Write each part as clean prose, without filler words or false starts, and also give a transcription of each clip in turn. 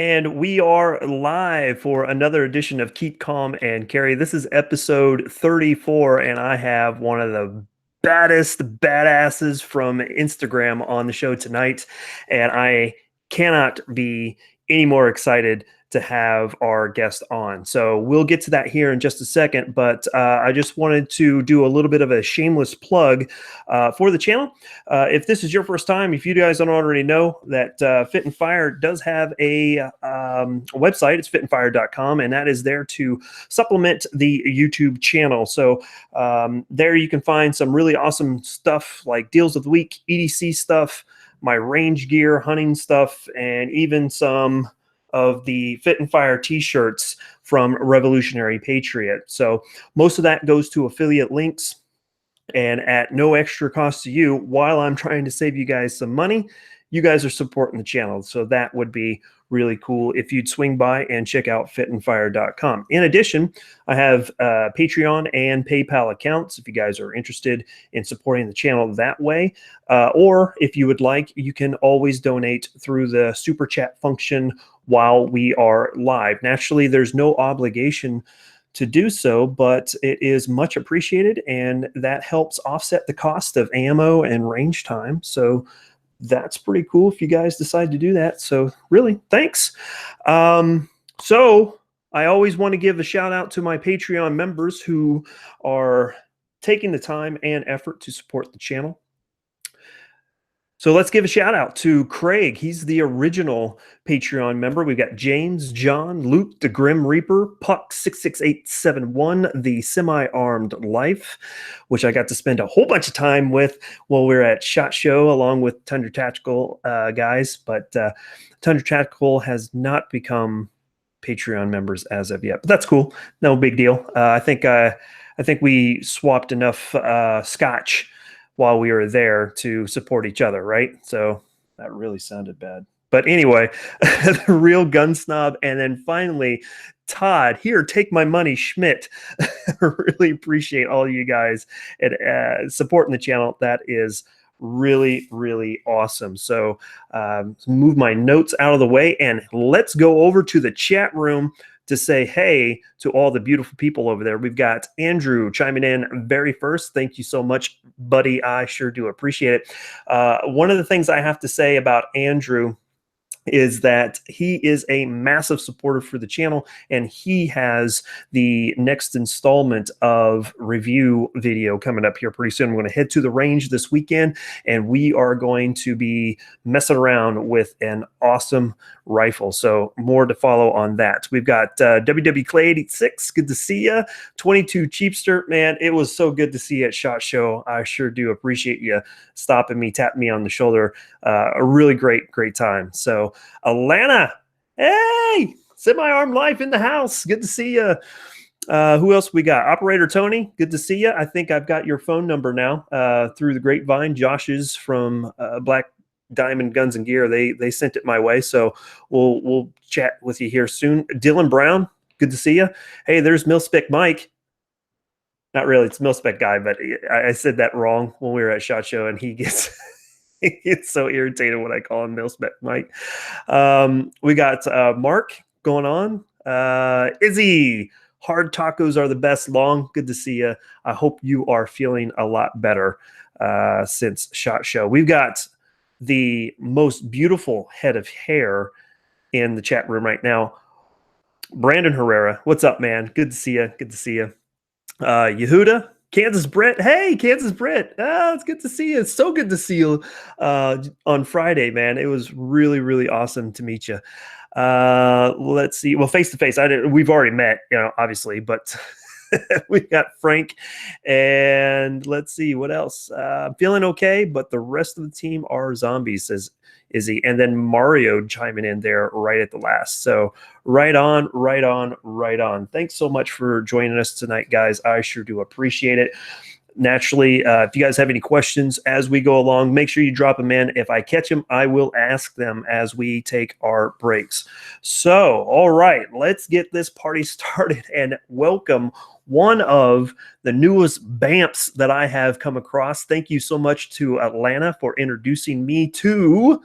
And we are live for another edition of Keep Calm and Carry. This is episode 34, and I have one of the baddest badasses from Instagram on the show tonight. And I cannot be any more excited to have our guest on. So we'll get to that here in just a second, but I just wanted to do a little bit of a shameless plug for the channel. If this is your first time, if you guys don't already know, that Fit and Fire does have a website. It's fitandfire.com, and that is there to supplement the YouTube channel. So there you can find some really awesome stuff like deals of the week, EDC stuff, my range gear, hunting stuff, and even some of the Fit and Fire t-shirts from Revolutionary Patriot. So most of that goes to affiliate links and at no extra cost to you. While I'm trying to save you guys some money, you guys are supporting the channel. So that would be really cool if you'd swing by and check out fitandfire.com. In addition, I have Patreon and PayPal accounts if you guys are interested in supporting the channel that way. Or if you would like, you can always donate through the super chat function while we are live. Naturally, there's no obligation to do so, but it is much appreciated, and that helps offset the cost of ammo and range time. So that's pretty cool if you guys decide to do that. So really, thanks. So I always want to give a shout out to my Patreon members who are taking the time and effort to support the channel. So let's give a shout out to Craig. He's the original Patreon member. We've got James, John, Luke, the Grim Reaper, Puck 66871, the Semi-Armed Life, which I got to spend a whole bunch of time with while we were at SHOT Show along with Tundra Tactical guys. But Tundra Tactical has not become Patreon members as of yet. But that's cool. No big deal. I think we swapped enough scotch while we were there to support each other, right? So that really sounded bad. But anyway, the Real Gun Snob. And then finally, Todd, here, take my money, Schmidt. Really appreciate all you guys and supporting the channel. That is really, really awesome. So move my notes out of the way and let's go over to the chat room to say hey to all the beautiful people over there. We've got Andrew chiming in very first. Thank you so much, buddy. I sure do appreciate it. One of the things I have to say about Andrew is that he is a massive supporter for the channel, and he has the next installment of review video coming up here pretty soon. I'm going to head to the range this weekend, and we are going to be messing around with an awesome rifle. So more to follow on that. We've got WW Clay 86. Good to see you. 22 Cheapster. Man, it was so good to see you at SHOT Show. I sure do appreciate you stopping me, tapping me on the shoulder. A really great time. So Alana, hey, Semi-Armed Life in the house. Good to see you. Who else we got? Operator Tony, good to see you. I think I've got your phone number now through the grapevine. Josh's from Black Diamond Guns and Gear. They sent it my way, so we'll chat with you here soon. Dylan Brown, good to see you. Hey, there's Milspec Mike. Not really, it's Milspec Guy, but I said that wrong when we were at SHOT Show, and he gets he gets so irritated when I call him Milspec Mike. We got Mark going on. Izzy, hard tacos are the best. Long, good to see you. I hope you are feeling a lot better since SHOT Show. We've got the most beautiful head of hair in the chat room right now. Brandon Herrera, what's up, man? Good to see you. Good to see you. Yehuda, Kansas Brett. Hey, Kansas Brett. Oh, it's good to see you. It's so good to see you on Friday, man. It was really, really awesome to meet you. Let's see. Well, face to face, we've already met, obviously, but we got Frank, and let's see what else. Feeling okay, but the rest of the team are zombies, says Izzy. And then Mario chiming in there right at the last. So right on. Thanks so much for joining us tonight, guys. I sure do appreciate it. Naturally, if you guys have any questions as we go along, make sure you drop them in. If I catch them, I will ask them as we take our breaks. So, all right, let's get this party started and welcome one of the newest BAMPs that I have come across. Thank you so much to Atlanta for introducing me to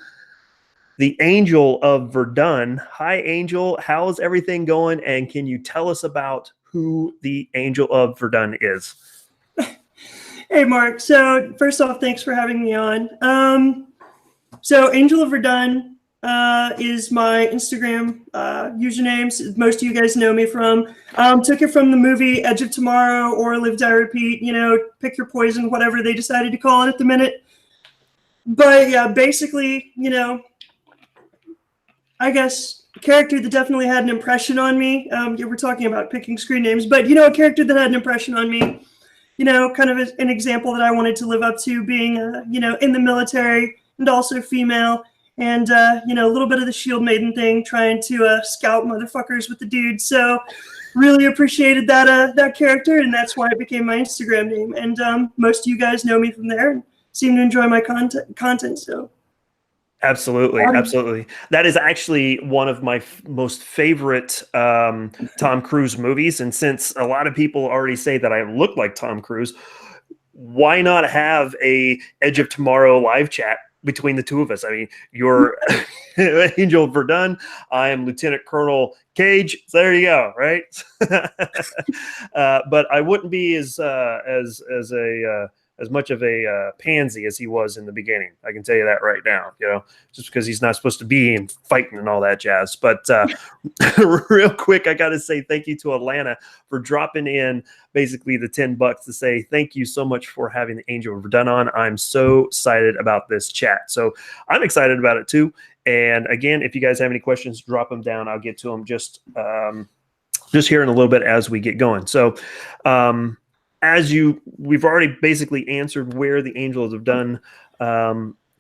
the Angel of Verdun. Hi, Angel. How's everything going? And can you tell us about who the Angel of Verdun is? Hey, Mark. So first off, thanks for having me on. So Angel of Verdun is my Instagram username. Most of you guys know me from. Took it from the movie Edge of Tomorrow or Live, Die, Repeat. You know, pick your poison, whatever they decided to call it at the minute. But yeah, basically, you know, I guess a character that definitely had an impression on me. We're talking about picking screen names, but you know, a character that had an impression on me. You know, kind of an example that I wanted to live up to, being, you know, in the military and also female, and you know, a little bit of the Shield Maiden thing, trying to scout motherfuckers with the dude. So, really appreciated that character, and that's why it became my Instagram name. And most of you guys know me from there and seem to enjoy my content. So. Absolutely, absolutely. That is actually one of my most favorite Tom Cruise movies. And since a lot of people already say that I look like Tom Cruise, why not have a Edge of Tomorrow live chat between the two of us? I mean, you're Angel Verdun, I am Lieutenant Colonel Cage. So there you go, right? But I wouldn't be as much of a pansy as he was in the beginning. I can tell you that right now, you know, just because he's not supposed to be in fighting and all that jazz. But real quick, I got to say thank you to Atlanta for dropping in basically the $10 to say thank you so much for having the Angel of Verdun on. I'm so excited about this chat. So I'm excited about it too. And again, if you guys have any questions, drop them down. I'll get to them just here in a little bit as we get going. So we've already basically answered where the Angels of Dun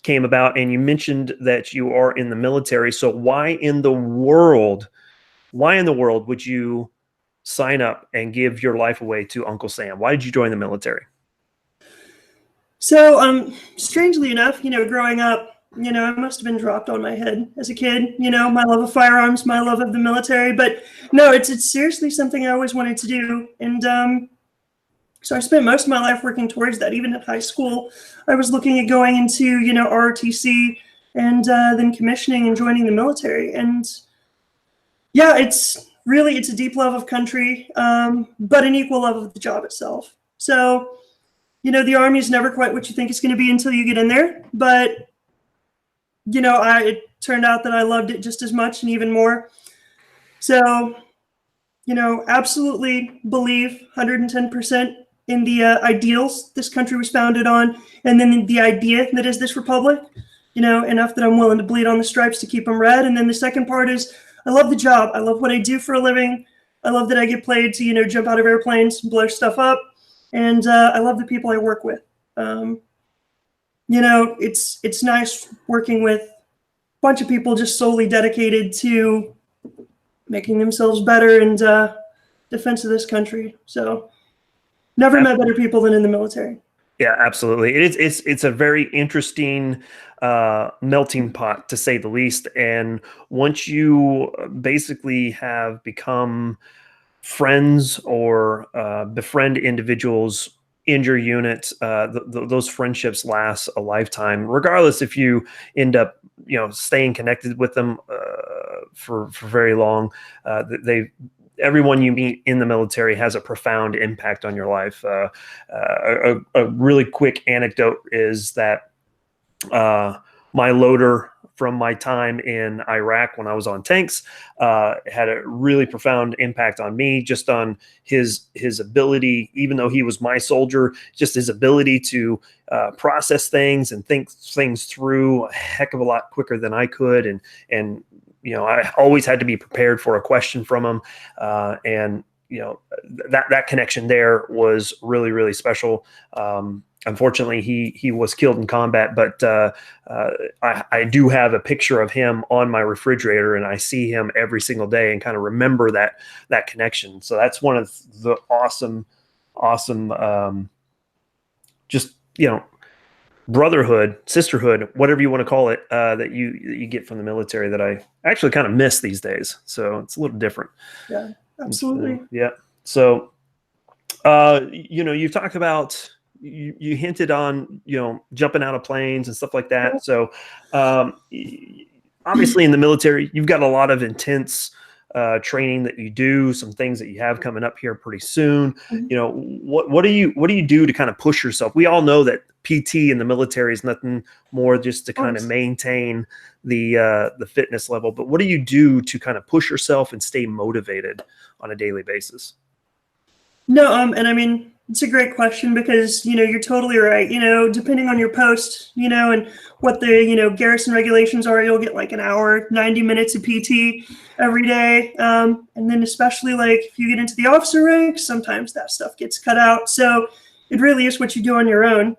came about, and you mentioned that you are in the military. So why in the world would you sign up and give your life away to Uncle Sam? Why did you join the military? So, strangely enough, you know, growing up, you know, I must have been dropped on my head as a kid, you know, my love of firearms, my love of the military. But no, it's seriously something I always wanted to do. And so I spent most of my life working towards that. Even at high school, I was looking at going into, you know, ROTC and then commissioning and joining the military. And yeah, it's a deep love of country, but an equal love of the job itself. So, you know, the Army is never quite what you think it's going to be until you get in there. But, you know, it turned out that I loved it just as much and even more. So, you know, absolutely believe 110% in the ideals this country was founded on, and then the idea that is this republic, you know, enough that I'm willing to bleed on the stripes to keep them red. And then the second part is I love the job. I love what I do for a living. I love that I get paid to, you know, jump out of airplanes and blow stuff up. And I love the people I work with. You know, it's nice working with a bunch of people just solely dedicated to making themselves better and defense of this country. So never met better people than in the military. Yeah, absolutely. It's a very interesting melting pot, to say the least. And once you basically have become friends or befriend individuals in your unit, those friendships last a lifetime, regardless if you end up, you know, staying connected with them for very long. Everyone you meet in the military has a profound impact on your life. A really quick anecdote is that my loader from my time in Iraq when I was on tanks had a really profound impact on me, just on his ability, even though he was my soldier, just his ability to process things and think things through a heck of a lot quicker than I could. And you know, I always had to be prepared for a question from him. And, you know, that connection there was really, really special. Unfortunately, he was killed in combat, but I do have a picture of him on my refrigerator, and I see him every single day and kind of remember that connection. So that's one of the awesome, just, you know, brotherhood, sisterhood, whatever you want to call it, that you get from the military that I actually kind of miss these days. So it's a little different. Yeah, absolutely. Yeah. So, you know, you've talked about, you hinted on, you know, jumping out of planes and stuff like that. So obviously in the military, you've got a lot of intense training that you do, some things that you have coming up here pretty soon. You know, what do you do to kind of push yourself? We all know that PT in the military is nothing more just to kind of maintain the fitness level. But what do you do to kind of push yourself and stay motivated on a daily basis? No, and I mean, it's a great question because, you're totally right. Depending on your post, and what the, garrison regulations are, you'll get like an hour, 90 minutes of PT every day. And then especially like if you get into the officer ranks, sometimes that stuff gets cut out. So it really is what you do on your own.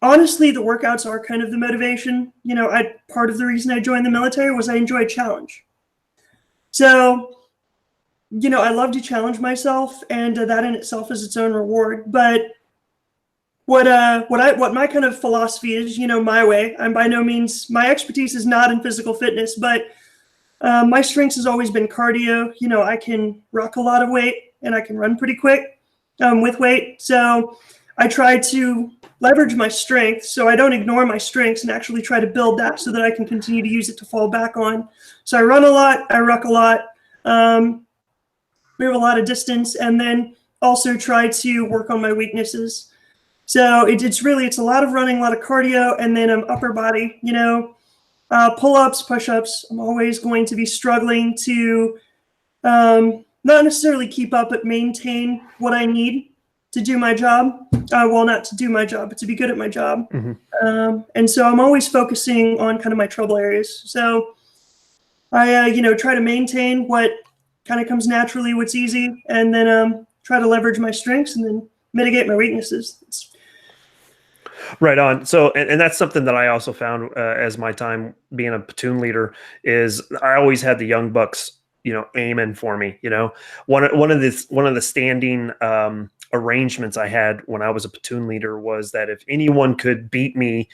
Honestly, the workouts are kind of the motivation. Part of the reason I joined the military was I enjoy challenge. So I love to challenge myself, and that in itself is its own reward. But what my kind of philosophy is, my way. I'm by no means, my expertise is not in physical fitness, but my strengths has always been cardio. I can ruck a lot of weight, and I can run pretty quick with weight. So I try to leverage my strengths, so I don't ignore my strengths and actually try to build that so that I can continue to use it to fall back on. So I run a lot, I ruck a lot. We have a lot of distance, and then also try to work on my weaknesses. So it's a lot of running, a lot of cardio, and then upper body, pull-ups, push-ups. I'm always going to be struggling to not necessarily keep up, but maintain what I need to do my job. Well, not to do my job, but to be good at my job. And so I'm always focusing on kind of my trouble areas. So I, try to maintain what kind of comes naturally, what's easy, and then try to leverage my strengths and then mitigate my weaknesses. Right on. So, and that's something that I also found as my time being a platoon leader is I always had the young bucks, aiming for me. One of the standing arrangements I had when I was a platoon leader was that if anyone could beat me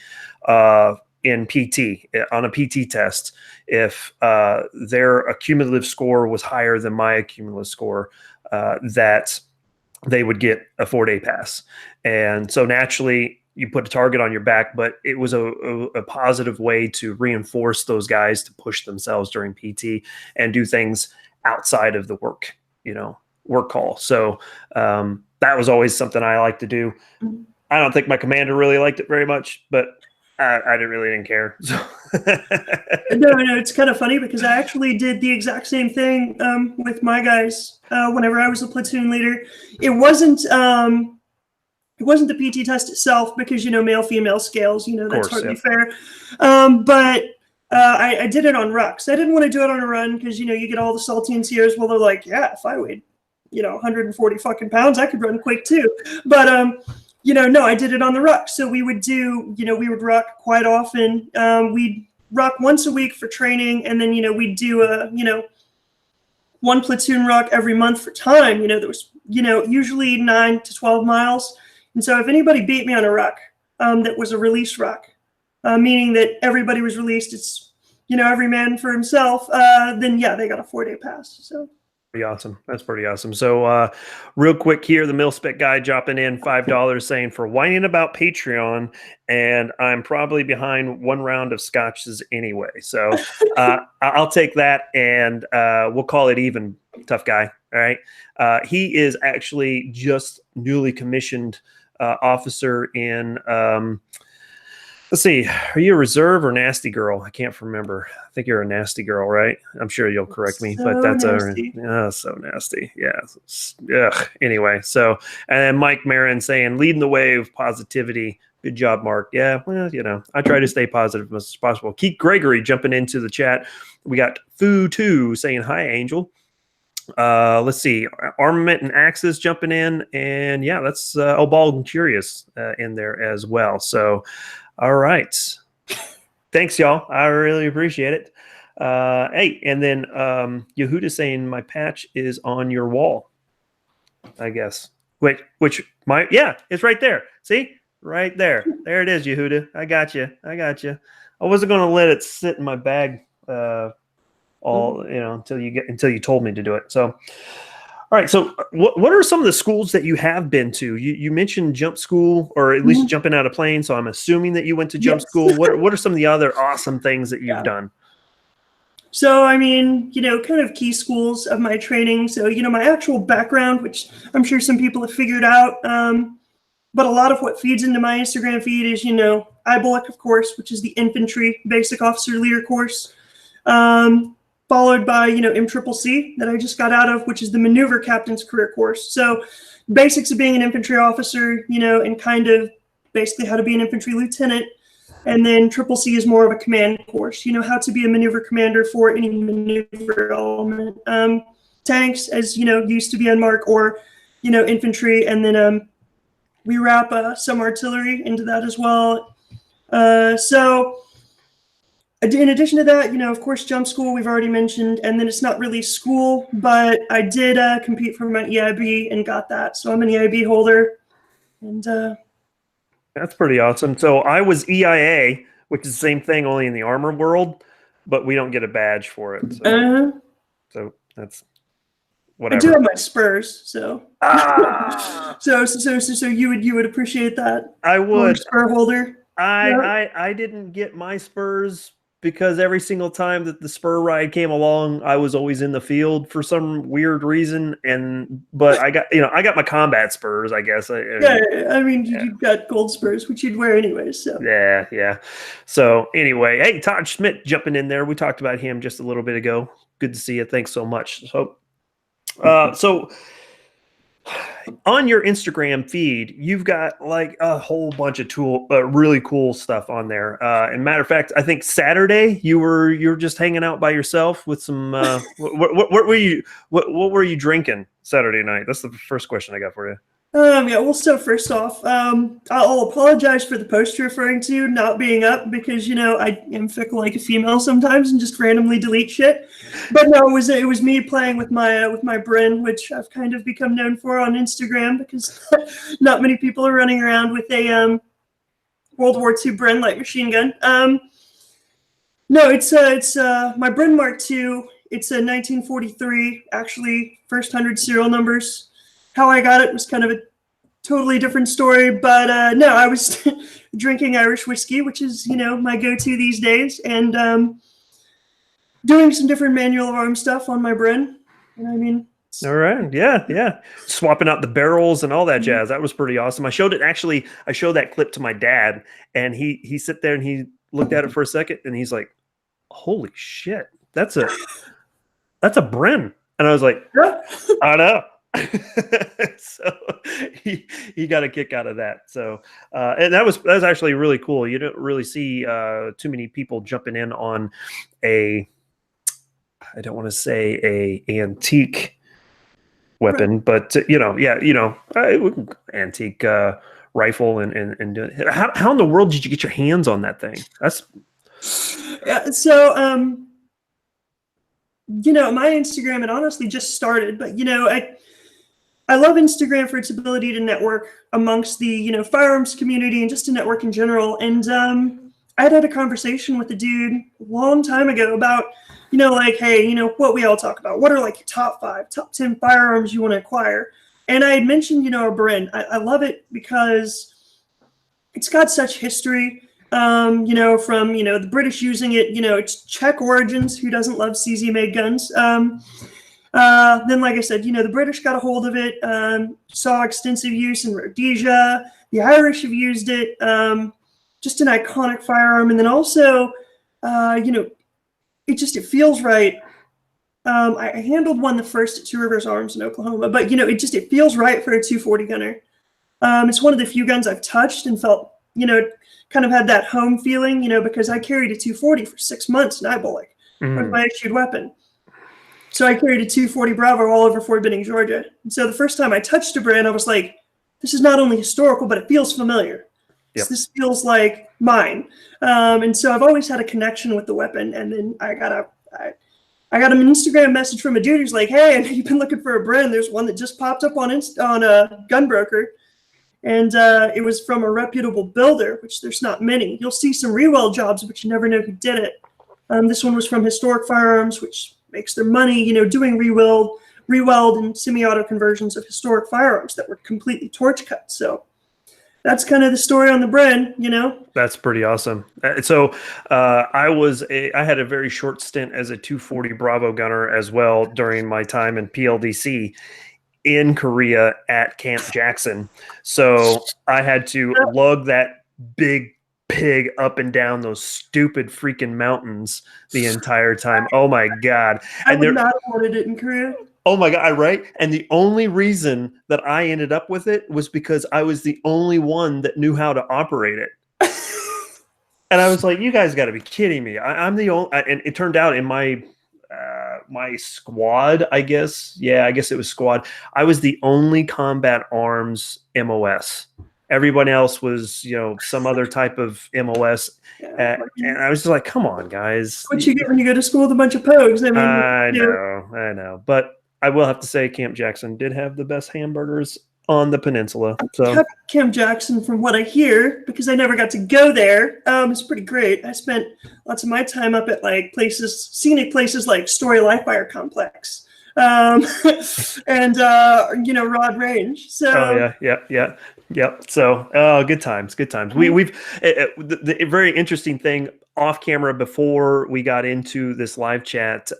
in PT on a PT test, if their accumulative score was higher than my accumulative score, that they would get a 4-day pass. And so naturally you put a target on your back, but it was a positive way to reinforce those guys to push themselves during PT and do things outside of the work call. So that was always something I like to do. I don't think my commander really liked it very much, but I didn't care. So. No, it's kind of funny because I actually did the exact same thing with my guys whenever I was a platoon leader. It wasn't the PT test itself because male-female scales. That's hardly fair. But I did it on rucks. I didn't want to do it on a run because you get all the salty NCOs. Well, they're like, yeah, if I weighed 140 fucking pounds, I could run quick too. But no, I did it on the ruck. So we would do, we would ruck quite often. We'd ruck once a week for training. And then, we'd do one platoon ruck every month for time. There was, usually 9 to 12 miles. And so if anybody beat me on a ruck that was a release ruck, meaning that everybody was released, it's, every man for himself, then yeah, they got a 4-day pass. So. Pretty awesome. That's pretty awesome. So real quick here, the Mil-Spec guy dropping in $5 saying for whining about Patreon, and I'm probably behind one round of scotches anyway. So I'll take that, and we'll call it even, tough guy. All right. He is actually just newly commissioned officer in let's see, are you a reserve or nasty girl? I can't remember. I think you're a nasty girl, right? I'm sure you'll correct me, but that's nasty. So nasty. Yeah. Ugh. Anyway, so, and then Mike Marin saying, leading the way of positivity. Good job, Mark. Yeah, well, I try to stay positive as much as possible. Keith Gregory jumping into the chat. We got Foo2 saying, hi, Angel. Let's see, Armament and Axis jumping in. And yeah, that's Bald and Curious in there as well. So, all right. Thanks, y'all. I really appreciate it. Hey, and then Yehuda saying my patch is on your wall, I guess. Yeah, it's right there. See? Right there. There it is, Yehuda. I got you. I wasn't going to let it sit in my bag until you told me to do it. So, All right. So, what are some of the schools that you have been to? You mentioned jump school, or at least jumping out of plane. So I'm assuming that you went to jump Yes. school. What are some of the other awesome things that you've Yeah. done? So, I mean, kind of key schools of my training. So, my actual background, which I'm sure some people have figured out. But a lot of what feeds into my Instagram feed is, IBOLC, of course, which is the infantry basic officer leader course. Followed by, MCCC that I just got out of, which is the maneuver captain's career course. So basics of being an infantry officer, and kind of basically how to be an infantry lieutenant. And then CCC is more of a command course, how to be a maneuver commander for any maneuver element. Tanks, as used to be on Mark, or, infantry. And then we wrap some artillery into that as well. So in addition to that, of course, jump school we've already mentioned, and then it's not really school, but I did compete for my EIB and got that. So I'm an EIB holder, and That's pretty awesome. So I was EIA, which is the same thing, only in the armor world, but we don't get a badge for it. So that's whatever. I do have my spurs, so Ah! so you would appreciate that. I would. Spur holder. I didn't get my spurs because every single time that the spur ride came along, I was always in the field for some weird reason. But I got my combat spurs, I guess. You've got gold spurs, which you'd wear anyways. So yeah. So anyway, hey, Todd Schmidt jumping in there. We talked about him just a little bit ago. Good to see you. Thanks so much. So on your Instagram feed, you've got like a whole bunch of really cool stuff on there. And matter of fact, I think Saturday you were just hanging out by yourself with some. What were you drinking Saturday night? That's the first question I got for you. Well, so first off, I'll apologize for the post you're referring to not being up because, I am fickle like a female sometimes and just randomly delete shit. But no, it was me playing with my Bren, which I've kind of become known for on Instagram because not many people are running around with a World War II Bren light machine gun. No, it's my Bren Mark II. It's a 1943, actually, first 100 serial numbers. How I got it was kind of a totally different story, but no, I was drinking Irish whiskey, which is, my go-to these days, and doing some different manual of arms stuff on my Bren. All right, yeah, swapping out the barrels and all that jazz. That was pretty awesome. I showed that clip to my dad, and he sat there and he looked at it for a second, and he's like, "Holy shit, that's a Bren," and I was like, Yeah. "I know." So he got a kick out of that. So and that was actually really cool. You don't really see too many people jumping in on I don't want to say a antique weapon, but antique rifle and how in the world did you get your hands on that thing? That's so my Instagram had honestly just started, but I love Instagram for its ability to network amongst the, firearms community and just to network in general. And I had a conversation with a dude a long time ago about, hey, what we all talk about. What are like your top 5, top 10 firearms you want to acquire? And I had mentioned, a Bren. I love it because it's got such history, from, the British using it, it's Czech origins. Who doesn't love CZ-made guns? Then, like I said, the British got a hold of it, saw extensive use in Rhodesia. The Irish have used it, just an iconic firearm. And then also, it feels right. I handled one the first at Two Rivers Arms in Oklahoma, but, it feels right for a 240 gunner. It's one of the few guns I've touched and felt, kind of had that home feeling, because I carried a 240 for 6 months in IBOLC with my issued weapon. So I carried a 240 Bravo all over Fort Benning, Georgia. And so the first time I touched a Bren, I was like, this is not only historical, but it feels familiar. Yep. This feels like mine. And so I've always had a connection with the weapon. And then I got an Instagram message from a dude who's like, hey, I know you've been looking for a Bren. There's one that just popped up on a Gunbroker. And it was from a reputable builder, which there's not many. You'll see some re-weld jobs, but you never know who did it. This one was from Historic Firearms, which makes their money, doing re-weld re-weld and semi-auto conversions of historic firearms that were completely torch cut. So that's kind of the story on the Bren, you know. That's pretty awesome. I had a very short stint as a 240 Bravo gunner as well during my time in PLDC in Korea at Camp Jackson. So I had to lug that big pig up and down those stupid freaking mountains the entire time. Oh my God. I would not have wanted it in Korea. Oh my God, right? And the only reason that I ended up with it was because I was the only one that knew how to operate it. And I was like, you guys got to be kidding me. I'm the only, and it turned out in my my squad, I guess. Yeah, I guess it was squad. I was the only combat arms MOS. Everyone else was, you know, some other type of MOS. And I was just like, come on, guys. What you get when you go to school with a bunch of pogues. I mean, I know. But I will have to say Camp Jackson did have the best hamburgers on the peninsula. So Camp Jackson, from what I hear, because I never got to go there, it's pretty great. I spent lots of my time up at like scenic places like Story Life Fire Complex, and you know, Rod Range. So yeah. So good times. We've the very interesting thing off camera before we got into this live chat.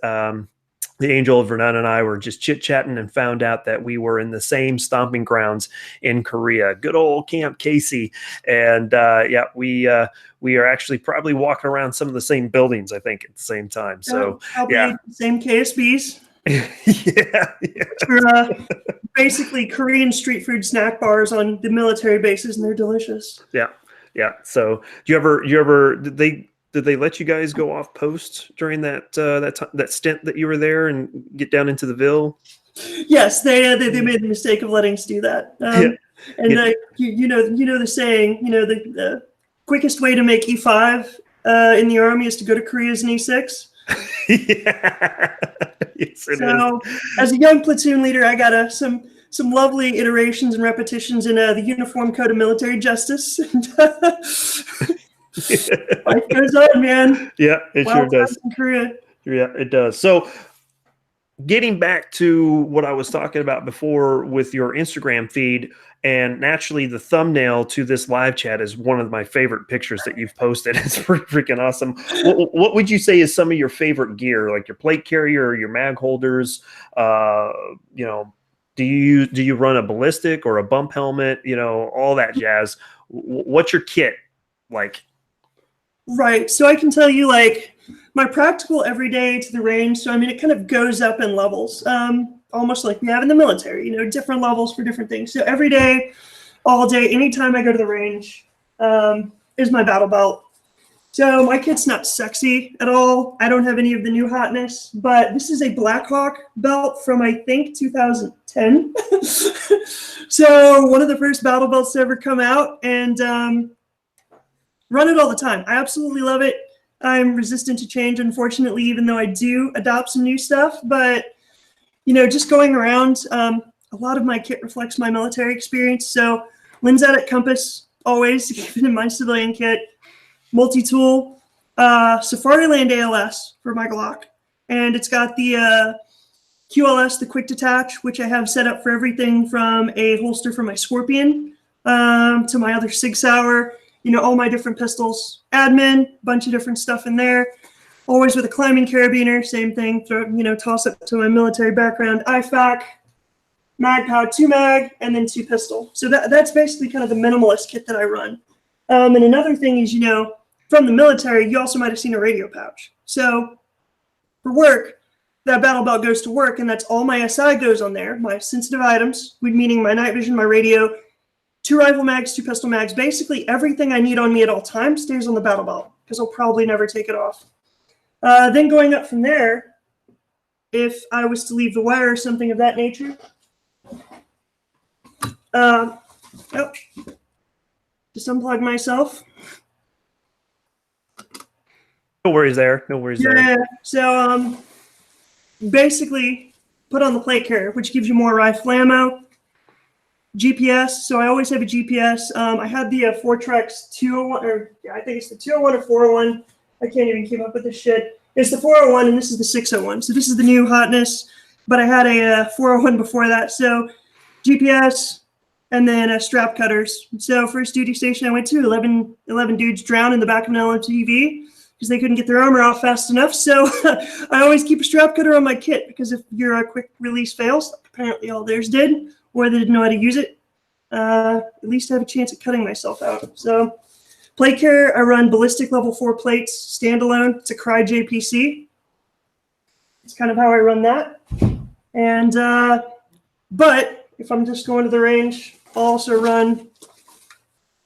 The Angel of Verdun and I were just chit-chatting and found out that we were in the same stomping grounds in Korea. Good old Camp Casey. And we are actually probably walking around some of the same buildings, I think, at the same time. So same KSBs. Yeah. Basically Korean street food snack bars on the military bases, and they're delicious. Yeah. So did they let you guys go off post during that stint that you were there and get down into the Ville? Yes, they made the mistake of letting us do that. And you know the saying, you know, the quickest way to make E5 in the Army is to go to Korea as an E6. Yeah. Yes, it is. As a young platoon leader, I got some lovely iterations and repetitions in the Uniform Code of Military Justice. Life goes on, man. Yeah, it sure does. In Korea. Yeah, it does. So getting back to what I was talking about before with your Instagram feed, and naturally the thumbnail to this live chat is one of my favorite pictures that you've posted. It's pretty freaking awesome. What would you say is some of your favorite gear, like your plate carrier or your mag holders? You know, do you run a ballistic or a bump helmet? You know, all that jazz. What's your kit like? Right. So I can tell you, like, my practical everyday to the range. So, I mean, it kind of goes up in levels, almost like we have in the military, you know, different levels for different things. So every day, all day, anytime I go to the range, is my battle belt. So my kit's not sexy at all. I don't have any of the new hotness, but this is a Blackhawk belt from, I think, 2010. So one of the first battle belts to ever come out, and run it all the time. I absolutely love it. I'm resistant to change, unfortunately, even though I do adopt some new stuff. But, you know, just going around, a lot of my kit reflects my military experience. So Linzat Compass, always, even in my civilian kit. Multi-tool, Safariland ALS for my Glock. And it's got the QLS, the quick detach, which I have set up for everything from a holster for my Scorpion to my other Sig Sauer. You know, all my different pistols, admin, bunch of different stuff in there. Always with a climbing carabiner, same thing. Toss it to my military background. IFAC, mag power, 2 mag, and then 2 pistol. So that's basically kind of the minimalist kit that I run. And another thing is, you know, from the military, you also might have seen a radio pouch. So for work, that battle belt goes to work, and that's all my SI goes on there. My sensitive items, meaning my night vision, my radio, 2 rifle mags, 2 pistol mags. Basically, everything I need on me at all times stays on the battle belt because I'll probably never take it off. Then going up from there, if I was to leave the wire or something of that nature, just unplug myself. No worries there. Yeah. So basically, put on the plate carrier, which gives you more rifle ammo. GPS, so I always have a GPS. I had the Fortrex 201, or I think it's the 201 or 401. I can't even keep up with this shit. It's the 401, and this is the 601. So this is the new hotness. but I had a 401 before that. So GPS and then strap cutters. So first duty station I went to, 11 dudes drowned in the back of an LMTV because they couldn't get their armor off fast enough. So I always keep a strap cutter on my kit because if your quick release fails, like apparently all theirs did, or they didn't know how to use it, at least I have a chance at cutting myself out. So plate carrier, I run ballistic level 4 plates, standalone. It's a Cry JPC. It's kind of how I run that. And, but if I'm just going to the range, I'll also run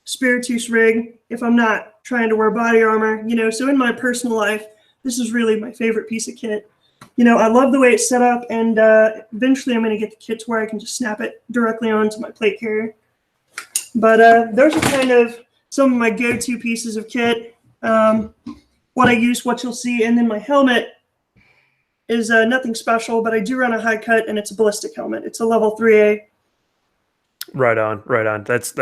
Spiritus rig if I'm not trying to wear body armor, you know. So in my personal life, this is really my favorite piece of kit. You know, I love the way it's set up, and eventually I'm going to get the kit to where I can just snap it directly onto my plate carrier. But those are kind of some of my go-to pieces of kit. What I use, what you'll see, and then my helmet is nothing special, but I do run a high cut, and it's a ballistic helmet. It's a level 3A. Right on, right on. That's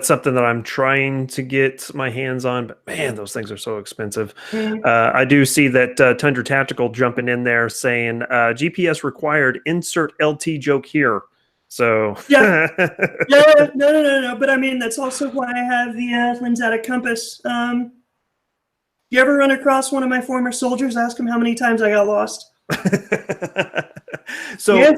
something that I'm trying to get my hands on, but man, those things are so expensive. I do see that Tundra Tactical jumping in there saying GPS required, insert LT joke here. So yeah, yeah, no. But I mean, that's also why I have the Lensatic compass. You ever run across one of my former soldiers? Ask him how many times I got lost. So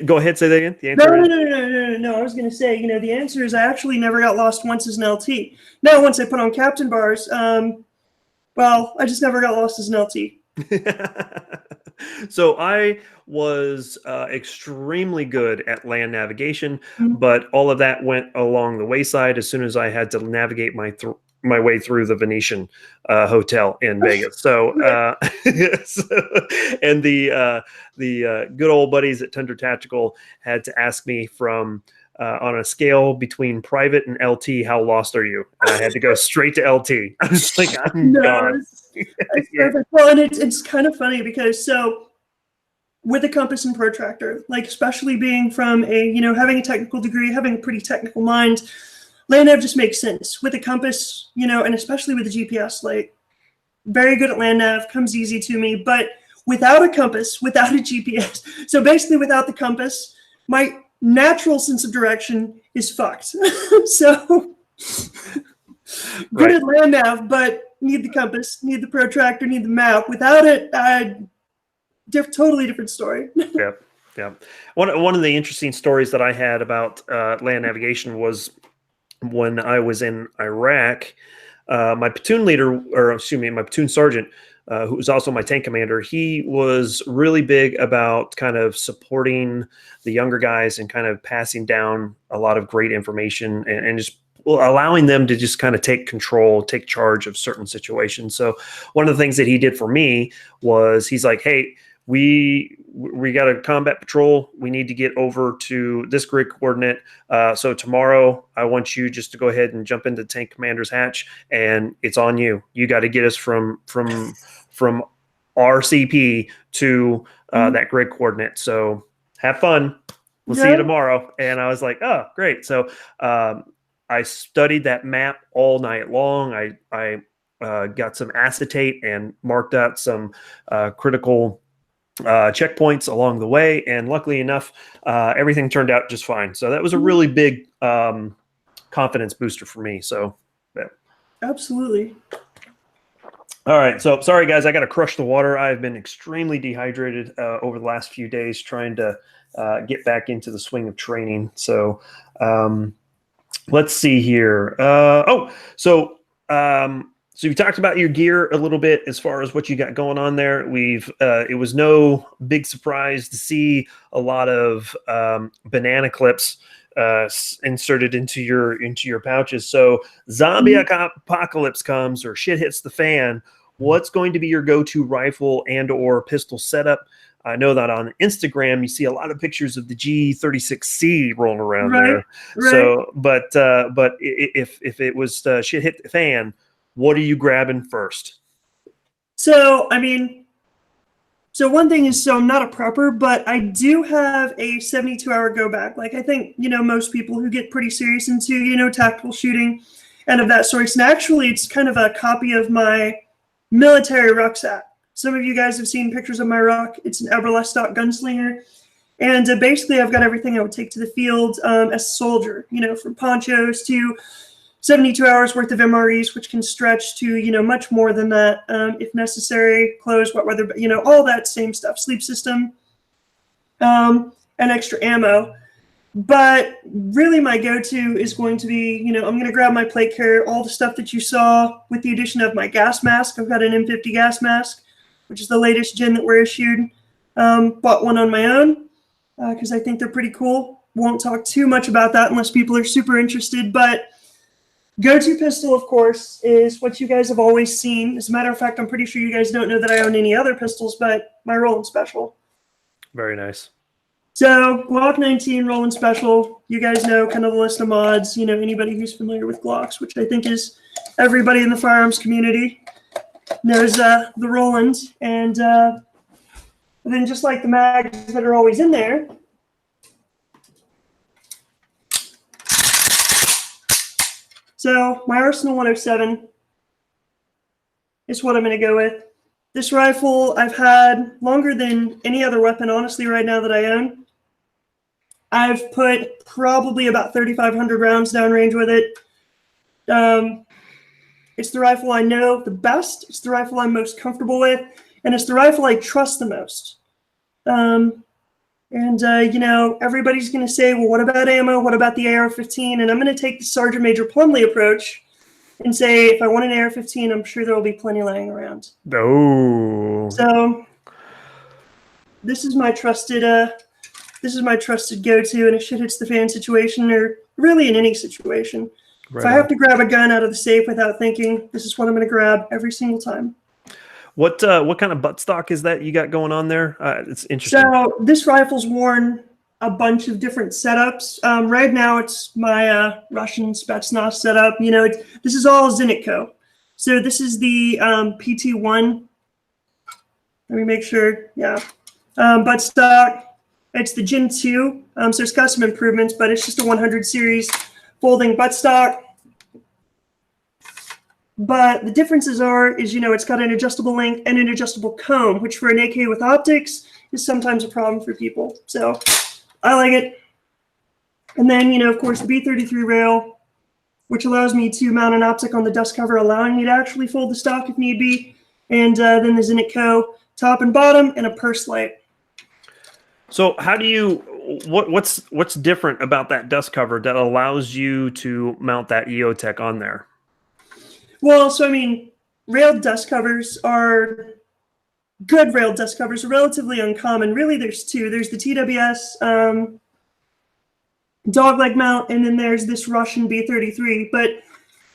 go ahead, say that again. The answer no. I was going to say, you know, the answer is I actually never got lost once as an LT. Now, once I put on captain bars, well, I just never got lost as an LT. So I was extremely good at land navigation, but all of that went along the wayside as soon as I had to navigate my way through the Venetian hotel in Vegas. So, and the good old buddies at Tundra Tactical had to ask me from on a scale between private and LT, how lost are you? And I had to go straight to LT. I was like, I'm gone. It's perfect. Well, and it's kind of funny because so with a compass and protractor, like especially being from a, you know, having a technical degree, having a pretty technical mind, land nav just makes sense. With a compass, you know, and especially with a GPS, like very good at land nav, comes easy to me, but without a compass, without a GPS, so basically without the compass, my natural sense of direction is fucked. So good at land nav, but need the compass, need the protractor, need the map. Without it, totally different story. Yeah. One of the interesting stories that I had about land navigation was when I was in Iraq. My platoon leader, or excuse me, my platoon sergeant, who was also my tank commander, he was really big about kind of supporting the younger guys and kind of passing down a lot of great information and just allowing them to just kind of take control, take charge of certain situations. So one of the things that he did for me was he's like, hey, we got a combat patrol. We need to get over to this grid coordinate. So tomorrow I want you just to go ahead and jump into the tank commander's hatch, and it's on you. You got to get us from RCP to that grid coordinate. So have fun. We'll see you tomorrow. And I was like, oh, great. So I studied that map all night long. I got some acetate and marked out some critical checkpoints along the way, and luckily enough, everything turned out just fine. So that was a really big confidence booster for me. So, yeah. Absolutely. All right. So sorry, guys, I got to crush the water. I've been extremely dehydrated over the last few days trying to get back into the swing of training. So let's see here. So you talked about your gear a little bit as far as what you got going on there. It was no big surprise to see a lot of banana clips inserted into your pouches. So zombie apocalypse comes or shit hits the fan. What's going to be your go-to rifle and or pistol setup? I know that on Instagram you see a lot of pictures of the G36C rolling around there. Right. So, but if it was shit hit the fan, what are you grabbing first? So, I mean, one thing is, so I'm not a prepper, but I do have a 72-hour go back. Like, I think, you know, most people who get pretty serious into, you know, tactical shooting and of that sort. And actually, it's kind of a copy of my military rucksack. Some of you guys have seen pictures of my rock. It's an Eberle stock gunslinger. And basically, I've got everything I would take to the field as a soldier, from ponchos to 72 hours worth of MREs, which can stretch to, much more than that if necessary, clothes, wet weather, all that same stuff, sleep system, and extra ammo. But really my go-to is going to be, I'm going to grab my plate carrier, all the stuff that you saw with the addition of my gas mask. I've got an M50 gas mask, which is the latest gen that we're issued. Bought one on my own because I think they're pretty cool. Won't talk too much about that unless people are super interested, but go-to pistol, of course, is what you guys have always seen. As a matter of fact, I'm pretty sure you guys don't know that I own any other pistols, but my Roland Special. Very nice. So Glock 19 Roland Special, you guys know kind of the list of mods, anybody who's familiar with Glocks, which I think is everybody in the firearms community knows the Roland. And then just like the mags that are always in there, so my Arsenal 107 is what I'm going to go with. This rifle I've had longer than any other weapon, honestly, right now that I own. I've put probably about 3,500 rounds downrange with it. It's the rifle I know the best. It's the rifle I'm most comfortable with. And it's the rifle I trust the most. Everybody's going to say, well, what about ammo? What about the AR-15? And I'm going to take the Sergeant Major Plumley approach and say, if I want an AR-15, I'm sure there will be plenty laying around. Oh. So this is my trusted go-to in a shit hits the fan situation, or really in any situation. Right if I have to grab a gun out of the safe without thinking, this is what I'm going to grab every single time. What kind of buttstock is that you got going on there? It's interesting. So this rifle's worn a bunch of different setups. Right now it's my Russian Spetsnaz setup. This is all Zenitco. So this is the PT1. Let me make sure. Yeah. Buttstock. It's the Gen 2. So it's got some improvements, but it's just a 100 series folding buttstock. But the differences is, it's got an adjustable length and an adjustable comb, which for an AK with optics is sometimes a problem for people. So I like it. And then, of course, the B33 rail, which allows me to mount an optic on the dust cover, allowing me to actually fold the stock if need be. And then the Zenitco top and bottom and a purse light. So how do you, what's different about that dust cover that allows you to mount that EOTech on there? Well, so railed dust covers are good. Railed dust covers are relatively uncommon. Really, there's two. There's the TWS dogleg mount, and then there's this Russian B33. But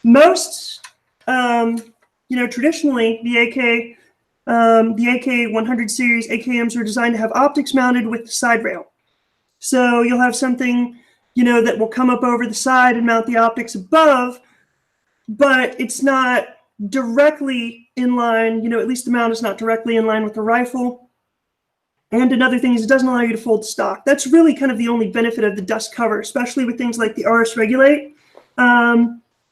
most, traditionally, the AK 100 series AKMs are designed to have optics mounted with the side rail. So you'll have something, that will come up over the side and mount the optics above, but it's not directly in line, at least the mount is not directly in line with the rifle. And another thing is it doesn't allow you to fold the stock. That's really kind of the only benefit of the dust cover, especially with things like the RS Regulate,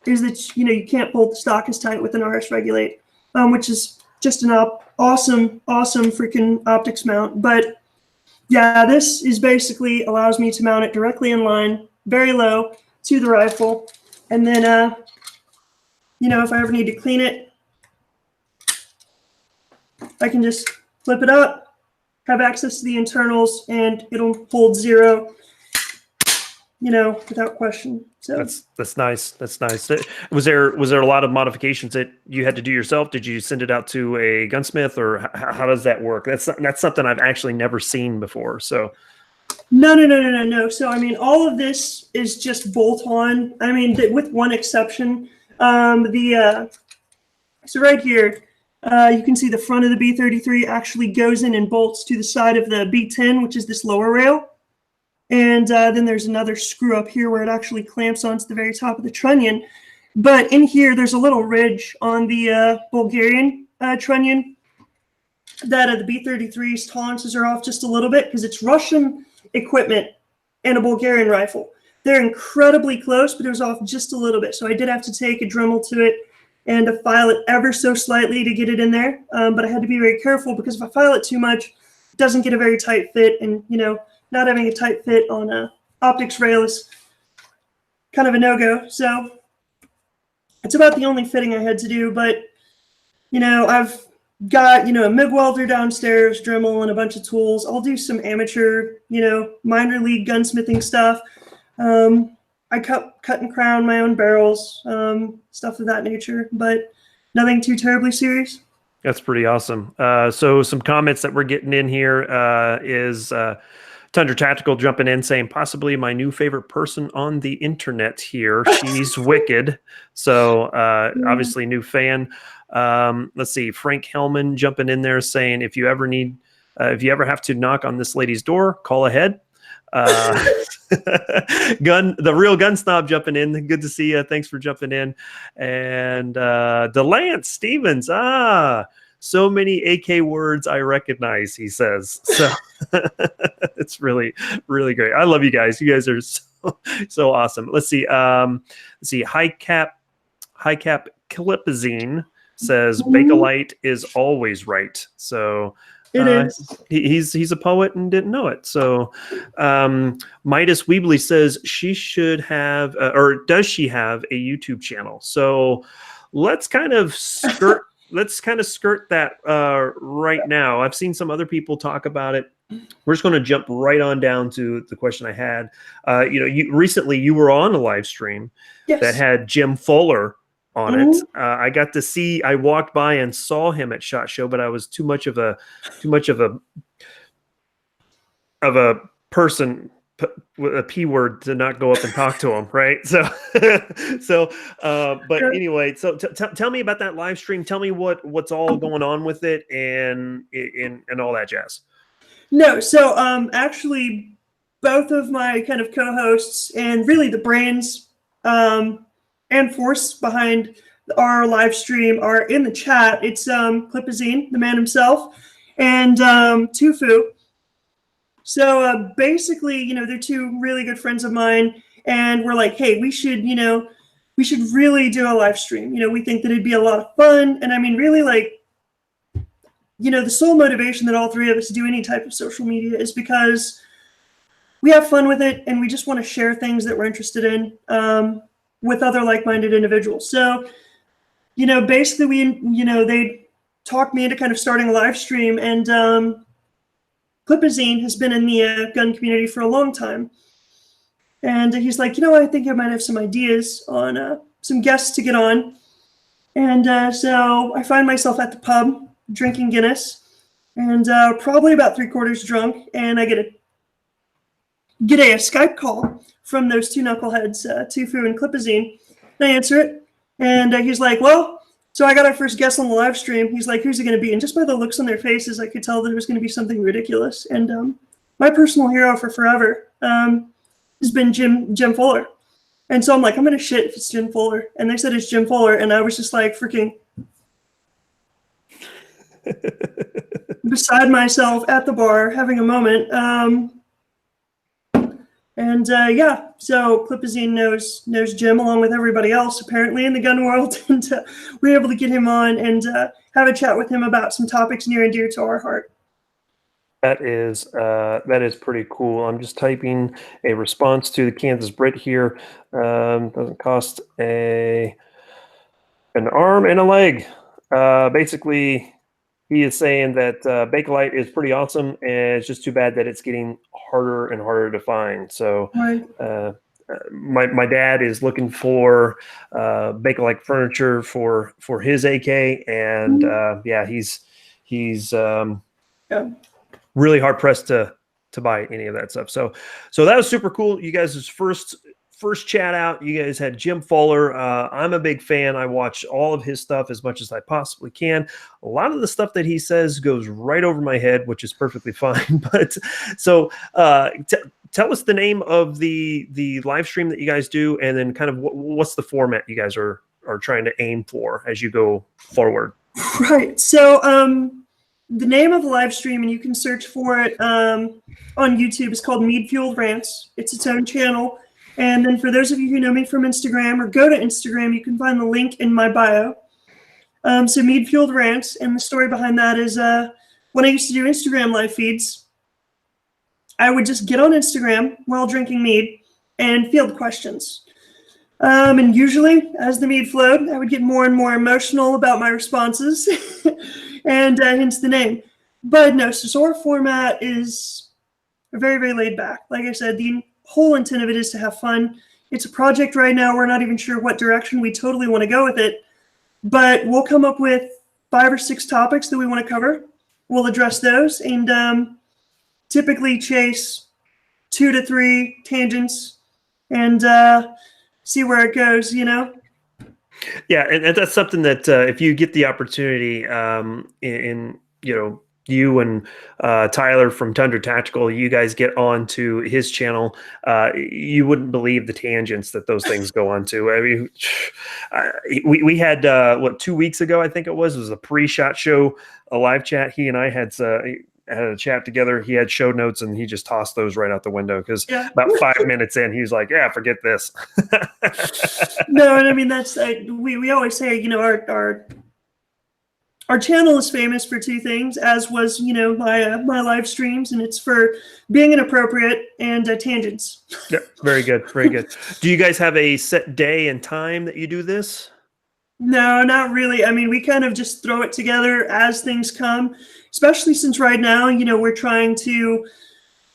is that, you can't fold the stock as tight with an RS Regulate, which is just an awesome freaking optics mount. But yeah, this is basically allows me to mount it directly in line, very low to the rifle. And then, if I ever need to clean it, I can just flip it up, have access to the internals, and it'll hold zero, without question. So that's nice. That's nice. Was there a lot of modifications that you had to do yourself? Did you send it out to a gunsmith, or how does that work? That's something I've actually never seen before. So no. So all of this is just bolt on. With one exception. So right here, you can see the front of the B33 actually goes in and bolts to the side of the B10, which is this lower rail. And then there's another screw up here where it actually clamps onto the very top of the trunnion. But in here, there's a little ridge on the Bulgarian trunnion that the B33's tolerances are off just a little bit because it's Russian equipment and a Bulgarian rifle. They're incredibly close, but it was off just a little bit. So I did have to take a Dremel to it and to file it ever so slightly to get it in there. But I had to be very careful because if I file it too much, it doesn't get a very tight fit. And, not having a tight fit on a optics rail is kind of a no-go. So it's about the only fitting I had to do. But, I've got, a MIG welder downstairs, Dremel, and a bunch of tools. I'll do some amateur, minor league gunsmithing stuff. I cut and crown my own barrels, stuff of that nature, but nothing too terribly serious. That's pretty awesome. So some comments that we're getting in here is Tundra Tactical jumping in saying possibly my new favorite person on the internet here. She's wicked. So obviously new fan. Let's see. Frank Hellman jumping in there saying if you ever have to knock on this lady's door, call ahead. The real gun snob jumping in. Good to see you. Thanks for jumping in. And DeLance Stevens. So many AK words I recognize, he says. So it's really, really great. I love you guys. You guys are so awesome. Let's see. High cap Clipazine says Bakelite is always right. So it is. He's a poet and didn't know it. So Midas Weebly says she should have, or does she have a YouTube channel? So let's kind of skirt that right now. I've seen some other people talk about it. We're just going to jump right on down to the question I had. Recently you were on a live stream that had Jim Fuller on it. I got to see. I walked by and saw him at SHOT Show, but I was too much of a person with a P word to not go up and talk to him. Right. But anyway, so tell me about that live stream. Tell me what's all going on with it and all that jazz. No. So actually both of my kind of co-hosts and really the brains, and force behind our live stream are in the chat. It's Clipazine, the man himself, and Tufu. So basically, they're two really good friends of mine, and we're like, hey, we should really do a live stream. We think that it'd be a lot of fun, and I mean, really, like, the sole motivation that all three of us do any type of social media is because we have fun with it, and we just want to share things that we're interested in. With other like-minded individuals. So, basically they talked me into kind of starting a live stream, and Clipazine has been in the gun community for a long time. And he's like, I think I might have some ideas on some guests to get on. And so I find myself at the pub drinking Guinness and probably about 3/4 drunk. And I get a Skype call from those two knuckleheads, Tufu and Clipazine. And I answer it, and he's like, well, so I got our first guest on the live stream. He's like, who's it going to be? And just by the looks on their faces, I could tell that it was going to be something ridiculous. And my personal hero for forever has been Jim Fuller. And so I'm like, I'm going to shit if it's Jim Fuller. And they said it's Jim Fuller, and I was just like freaking beside myself at the bar having a moment. So Clipazine knows Jim along with everybody else apparently in the gun world, and we were able to get him on and have a chat with him about some topics near and dear to our heart. That is pretty cool. I'm just typing a response to the Kansas Brit here. Doesn't cost an arm and a leg. Basically, he is saying that Bakelite is pretty awesome, and it's just too bad that it's getting harder and harder to find. So Right. My dad is looking for Bakelite furniture for his AK, and he's really hard pressed to buy any of that stuff. So that was super cool. You guys' first chat out, you guys had Jim Fuller. I'm a big fan. I watch all of his stuff as much as I possibly can. A lot of the stuff that he says goes right over my head, which is perfectly fine. But so tell us the name of the live stream that you guys do, and then kind of what's the format you guys are trying to aim for as you go forward. Right. So the name of the live stream, and you can search for it on YouTube, is called Mead-fuelled Rants. It's its own channel. And then for those of you who know me from Instagram or go to Instagram, you can find the link in my bio. So Mead-fuelled rants, and the story behind that is when I used to do Instagram live feeds, I would just get on Instagram while drinking mead and field questions. And usually, as the mead flowed, I would get more and more emotional about my responses, and hence the name. But no, so our format is very, very laid back. Like I said, the whole intent of it is to have fun. It's a project right now. We're not even sure what direction we totally want to go with it, but we'll come up with 5 or 6 topics that we want to cover. We'll address those and typically chase 2 to 3 tangents and see where it goes, you know? Yeah, and that's something that if you get the opportunity you and Tyler from Tundra Tactical, you guys get onto his channel, you wouldn't believe the tangents that those things go on to. I mean, we had, 2 weeks ago, I think it was a pre-shot show, a live chat. He and I had a chat together. He had show notes and he just tossed those right out the window because about 5 minutes in, he was like, yeah, forget this. No, and I mean, that's, we always say, you know, our channel is famous for 2 things, as was, you know, my live streams, and it's for being inappropriate and tangents. Yeah, very good, very good. Do you guys have a set day and time that you do this? No, not really. I mean, we kind of just throw it together as things come, especially since right now, you know, we're trying to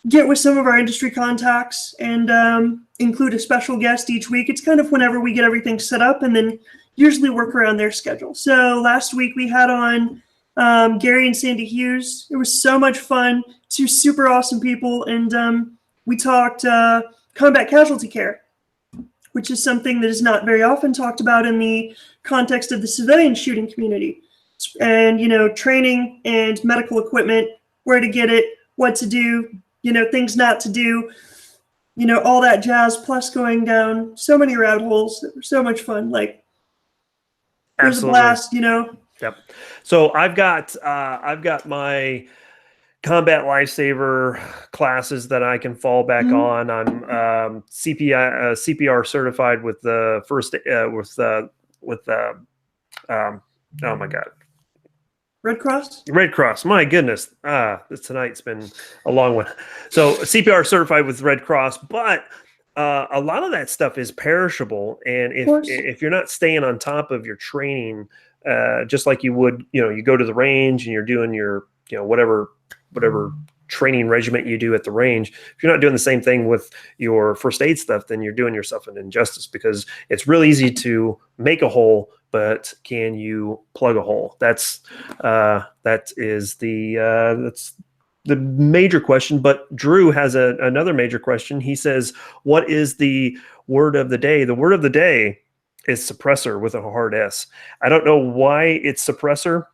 get with some of our industry contacts and include a special guest each week. It's kind of whenever we get everything set up and then usually work around their schedule. So last week we had on Gary and Sandy Hughes. It was so much fun. 2 super awesome people. And we talked combat casualty care, which is something that is not very often talked about in the context of the civilian shooting community. And, you know, training and medical equipment, where to get it, what to do, you know, things not to do, you know, all that jazz, plus going down so many rabbit holes that were so much fun. Like, it was a blast, you know. Yep. So I've got my combat lifesaver classes that I can fall back on. I'm CPR certified with the first oh my God, Red Cross. Red Cross. My goodness, tonight's been a long one. So CPR certified with Red Cross, but a lot of that stuff is perishable, and if you're not staying on top of your training, just like you would, you know, you go to the range and you're doing your, you know, whatever training regiment you do at the range. If you're not doing the same thing with your first aid stuff, then you're doing yourself an injustice, because it's really easy to make a hole, but can you plug a hole? That's the major question. But Drew has another major question. He says, what is the word of the day? The word of the day is suppressor with a hard S. I don't know why it's suppressor,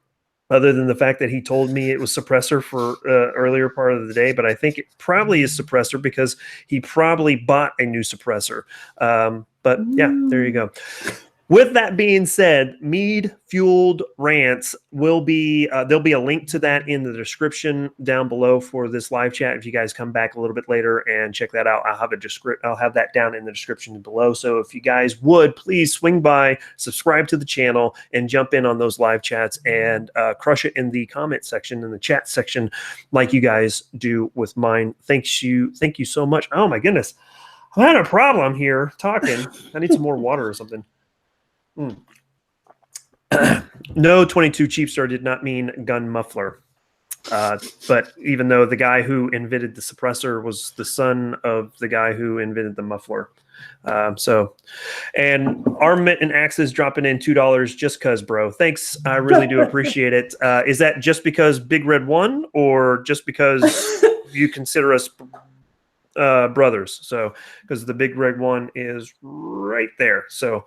other than the fact that he told me it was suppressor for earlier part of the day, but I think it probably is suppressor because he probably bought a new suppressor. But yeah, there you go. With that being said, Mead-fuelled rants will be, there'll be a link to that in the description down below for this live chat. If you guys come back a little bit later and check that out, I'll have that down in the description below. So if you guys would, please swing by, subscribe to the channel, and jump in on those live chats and crush it in the comment section, in the chat section, like you guys do with mine. Thank you so much. Oh my goodness, I'm having a problem here talking. I need some more water or something. No, 22 Cheap Star did not mean gun muffler. But even though the guy who invented the suppressor was the son of the guy who invented the muffler. And Armament and Axes dropping in $2 just cuz, bro. Thanks. I really do appreciate it. Is that just because Big Red won, or just because you consider us brothers? So, because the Big Red one is right there. So,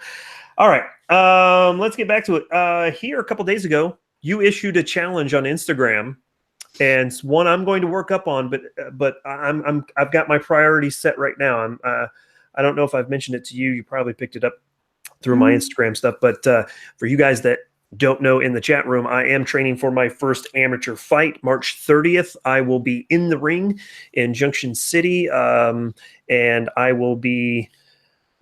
all right. Let's get back to it. Here, a couple days ago, you issued a challenge on Instagram, and it's one I'm going to work up on. But I've got my priorities set right now. I don't know if I've mentioned it to you. You probably picked it up through my Instagram stuff. But for you guys that don't know in the chat room, I am training for my first amateur fight, March 30th. I will be in the ring in Junction City, and I will be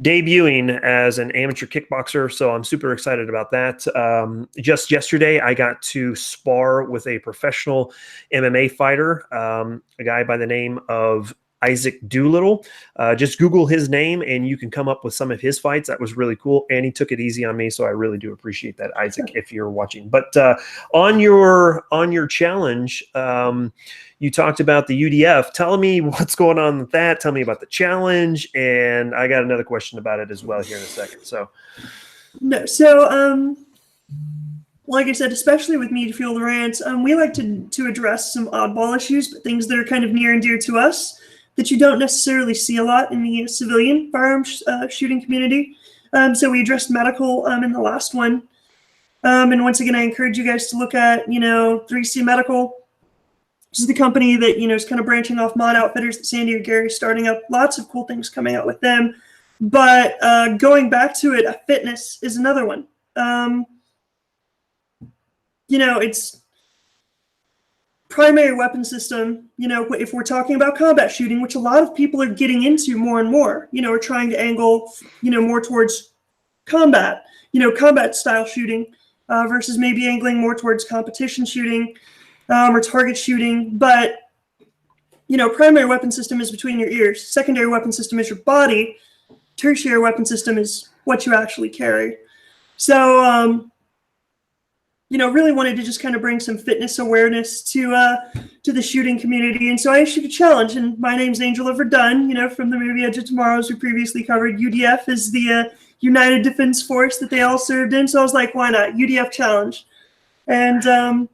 debuting as an amateur kickboxer, so I'm super excited about that. Just yesterday, I got to spar with a professional MMA fighter, a guy by the name of Isaac Doolittle. Just Google his name and you can come up with some of his fights. That was really cool, and he took it easy on me, so I really do appreciate that, Isaac, if you're watching. But on your challenge, you talked about the UDF. Tell me what's going on with that. Tell me about the challenge, and I got another question about it as well here in a second. So, no, so like I said, especially with Mead-fuelled rants, we like to address some oddball issues, but things that are kind of near and dear to us that you don't necessarily see a lot in the civilian firearms shooting community. So we addressed medical in the last one. And once again, I encourage you guys to look at, 3C Medical, which is the company that, is kind of branching off Mod Outfitters that Sandy or Gary is starting up. Lots of cool things coming out with them. But going back to it, fitness is another one. It's primary weapon system, if we're talking about combat shooting, which a lot of people are getting into more and more, are trying to angle, more towards combat, combat style shooting versus maybe angling more towards competition shooting or target shooting. But, primary weapon system is between your ears. Secondary weapon system is your body. Tertiary weapon system is what you actually carry. So, really wanted to just kind of bring some fitness awareness to the shooting community. And so I issued a challenge, and my name's Angel of Verdun, from the movie Edge of Tomorrow, as we previously covered. UDF is the United Defense Force that they all served in. So I was like, why not? UDF challenge. And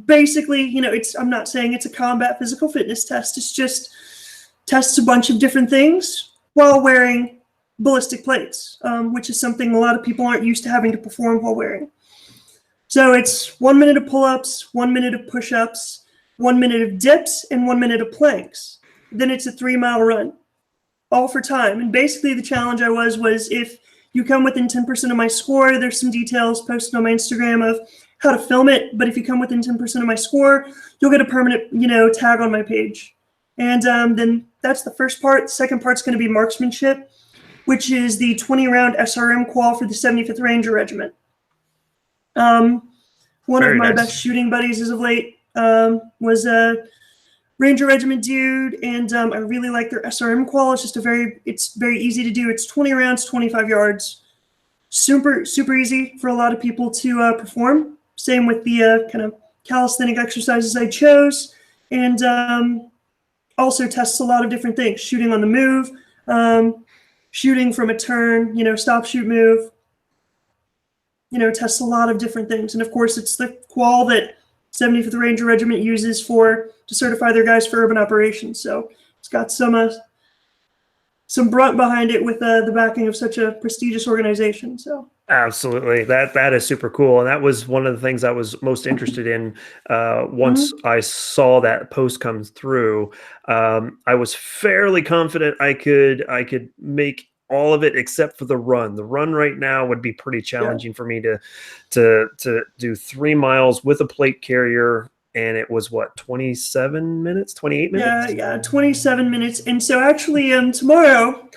basically, I'm not saying it's a combat physical fitness test. It's just tests a bunch of different things while wearing ballistic plates, which is something a lot of people aren't used to having to perform while wearing. So it's 1 minute of pull-ups, 1 minute of push-ups, 1 minute of dips, and 1 minute of planks. Then it's a 3-mile run, all for time. And basically the challenge was if you come within 10% of my score, there's some details posted on my Instagram of how to film it. But if you come within 10% of my score, you'll get a permanent, tag on my page. And then that's the first part. The second part's going to be marksmanship, which is the 20-round SRM qual for the 75th Ranger Regiment. One Very of my nice. best shooting buddies as of late was a Ranger Regiment dude, and I really like their SRM qual. It's very easy to do. It's 20 rounds, 25 yards. Super, super easy for a lot of people to perform. Same with the kind of calisthenic exercises I chose, and also tests a lot of different things. Shooting on the move, shooting from a turn, stop, shoot, move. Tests a lot of different things. And of course, it's the qual that 75th Ranger Regiment uses to certify their guys for urban operations. So it's got some brunt behind it with the backing of such a prestigious organization. So absolutely, that is super cool, and that was one of the things I was most interested in once I saw that post come through. I was fairly confident I could make all of it except for the run. The run right now would be pretty challenging for me to do 3 miles with a plate carrier, and it was what, 27 minutes, 28 minutes? Yeah, 27 minutes. And so actually tomorrow,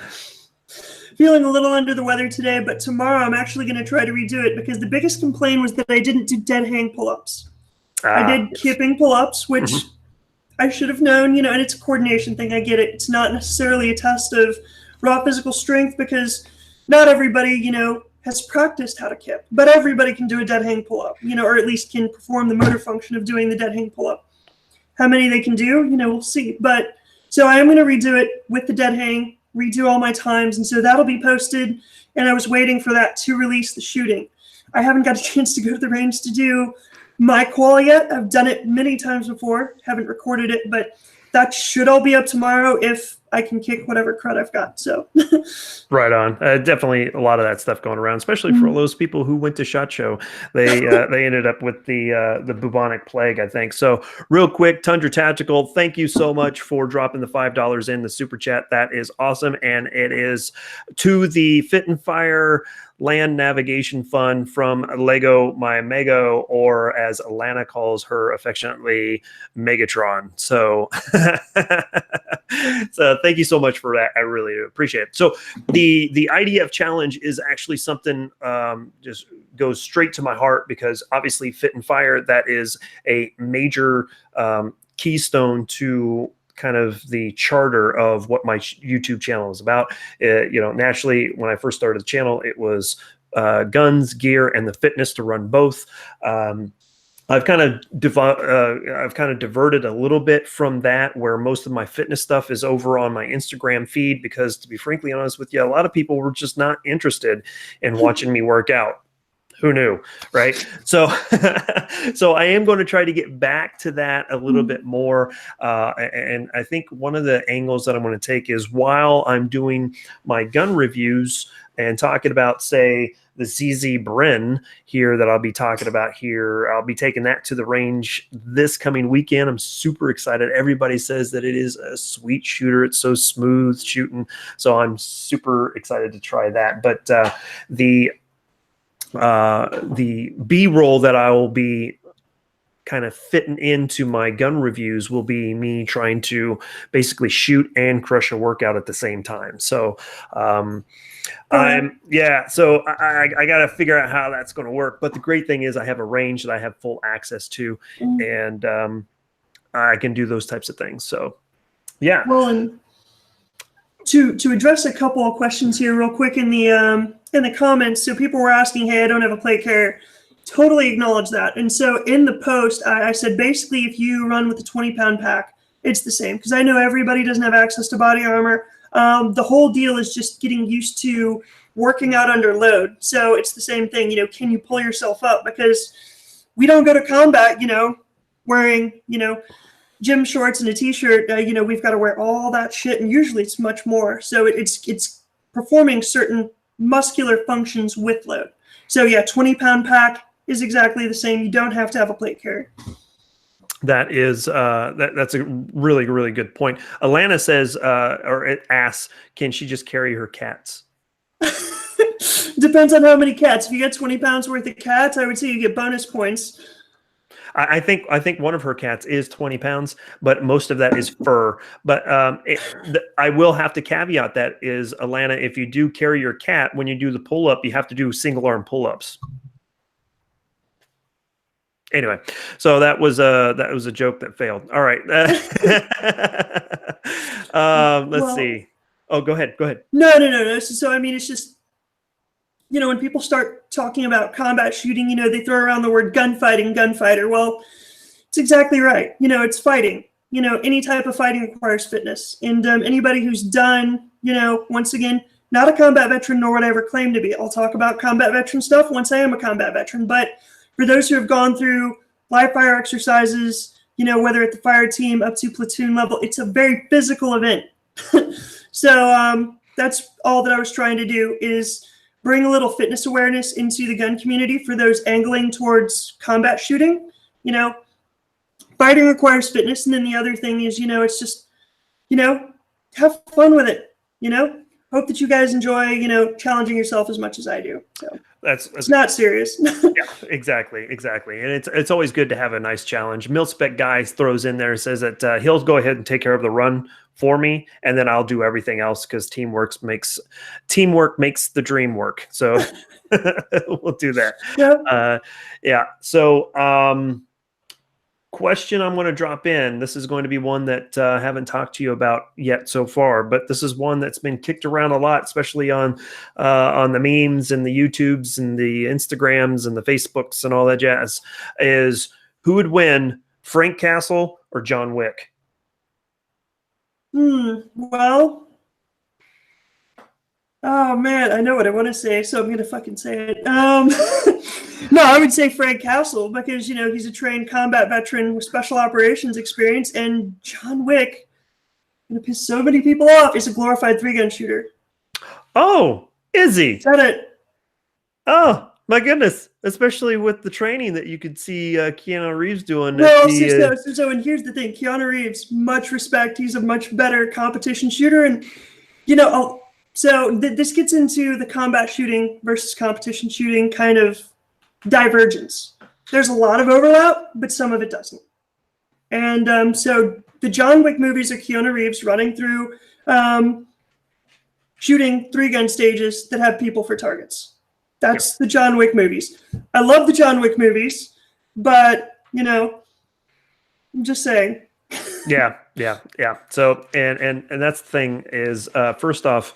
feeling a little under the weather today, but tomorrow I'm actually going to try to redo it because the biggest complaint was that I didn't do dead hang pull-ups. I did kipping pull-ups, which I should have known, and it's a coordination thing. I get it. It's not necessarily a test of raw physical strength because not everybody, has practiced how to kip, but everybody can do a dead hang pull-up, or at least can perform the motor function of doing the dead hang pull-up. How many they can do, we'll see. But so I am going to redo it with the dead hang, redo all my times, and so that'll be posted. And I was waiting for that to release the shooting. I haven't got a chance to go to the range to do my qual yet. I've done it many times before, haven't recorded it, but that should all be up tomorrow if I can kick whatever crud I've got. So right on. Definitely a lot of that stuff going around, especially for those people who went to SHOT Show. They ended up with the bubonic plague, I think. So real quick, Tundra Tactical, thank you so much for dropping the $5 in the super chat. That is awesome, and it is to the Fit and Fire Land Navigation Fund from Lego My Mego, or as Alana calls her affectionately, Megatron. So, so thank you so much for that. I really do appreciate it. So the IDF challenge is actually something just goes straight to my heart, because obviously Fit and Fire, that is a major keystone to kind of the charter of what my YouTube channel is about. Naturally, when I first started the channel, it was guns, gear, and the fitness to run both. I've kind of diverted a little bit from that, where most of my fitness stuff is over on my Instagram feed, because to be frankly honest with you, a lot of people were just not interested in watching me work out. Who knew, right? So, so I am going to try to get back to that a little bit more. And I think one of the angles that I'm going to take is, while I'm doing my gun reviews and talking about, say, the ZZ Bren here that I'll be talking about here, I'll be taking that to the range this coming weekend. I'm super excited. Everybody says that it is a sweet shooter. It's so smooth shooting. So I'm super excited to try that. But the B-roll that I will be kind of fitting into my gun reviews will be me trying to basically shoot and crush a workout at the same time. So so I got to figure out how that's going to work. But the great thing is I have a range that I have full access to, and I can do those types of things. So yeah. Well, and to address a couple of questions here real quick in the comments. So people were asking, hey, I don't have a plate carrier. Totally acknowledge that. And so in the post, I said, basically, if you run with a 20-pound pack, it's the same, because I know everybody doesn't have access to body armor. The whole deal is just getting used to working out under load. So it's the same thing. Can you pull yourself up? Because we don't go to combat, wearing, gym shorts and a t-shirt. We've got to wear all that shit, and usually it's much more. So it's performing certain muscular functions with load. So yeah, 20-pound pack is exactly the same. You don't have to have a plate carrier. That is that's a really, really good point. Alana says, or it asks, can she just carry her cats? Depends on how many cats. If you get 20 pounds worth of cats, I would say you get bonus points. I think one of her cats is 20 pounds, but most of that is fur. But I will have to caveat that is, Alana, if you do carry your cat, when you do the pull-up, you have to do single arm pull-ups. Anyway, so that was a joke that failed. All right. Let's see. Oh, go ahead. No. So I mean, it's just, when people start talking about combat shooting, they throw around the word gunfighter. Well, it's exactly right. It's fighting. Any type of fighting requires fitness. And anybody who's done, once again, not a combat veteran, nor would I ever claim to be. I'll talk about combat veteran stuff once I am a combat veteran. But for those who have gone through live fire exercises, whether at the fire team up to platoon level, it's a very physical event. So that's all that I was trying to do, is bring a little fitness awareness into the gun community for those angling towards combat shooting. Fighting requires fitness. And then the other thing is, it's just, have fun with it. Hope that you guys enjoy, challenging yourself as much as I do. So it's not serious. Yeah, exactly. And it's always good to have a nice challenge. Mil-spec guy throws in there and says that he'll go ahead and take care of the run for me, and then I'll do everything else, because teamwork makes the dream work. So we'll do that. Yeah. So question I'm going to drop in. This is going to be one that I haven't talked to you about yet so far, but this is one that's been kicked around a lot, especially on the memes and the YouTubes and the Instagrams and the Facebooks and all that jazz, is who would win, Frank Castle or John Wick? Well, oh man, I know what I want to say, so I'm going to fucking say it. No, I would say Frank Castle, because, he's a trained combat veteran with special operations experience, and John Wick, going to piss so many people off, is a glorified 3-gun shooter. Oh, is he? Is that it? Oh, my goodness. Especially with the training that you could see Keanu Reeves doing. Well, so and here's the thing. Keanu Reeves, much respect. He's a much better competition shooter. And, this gets into the combat shooting versus competition shooting kind of divergence. There's a lot of overlap, but some of it doesn't. And so The John Wick movies are Keanu Reeves running through, shooting 3-gun stages that have people for targets. That's the John Wick movies. I love the John Wick movies, but, you know, I'm just saying. Yeah. So, and that's the thing is, first off,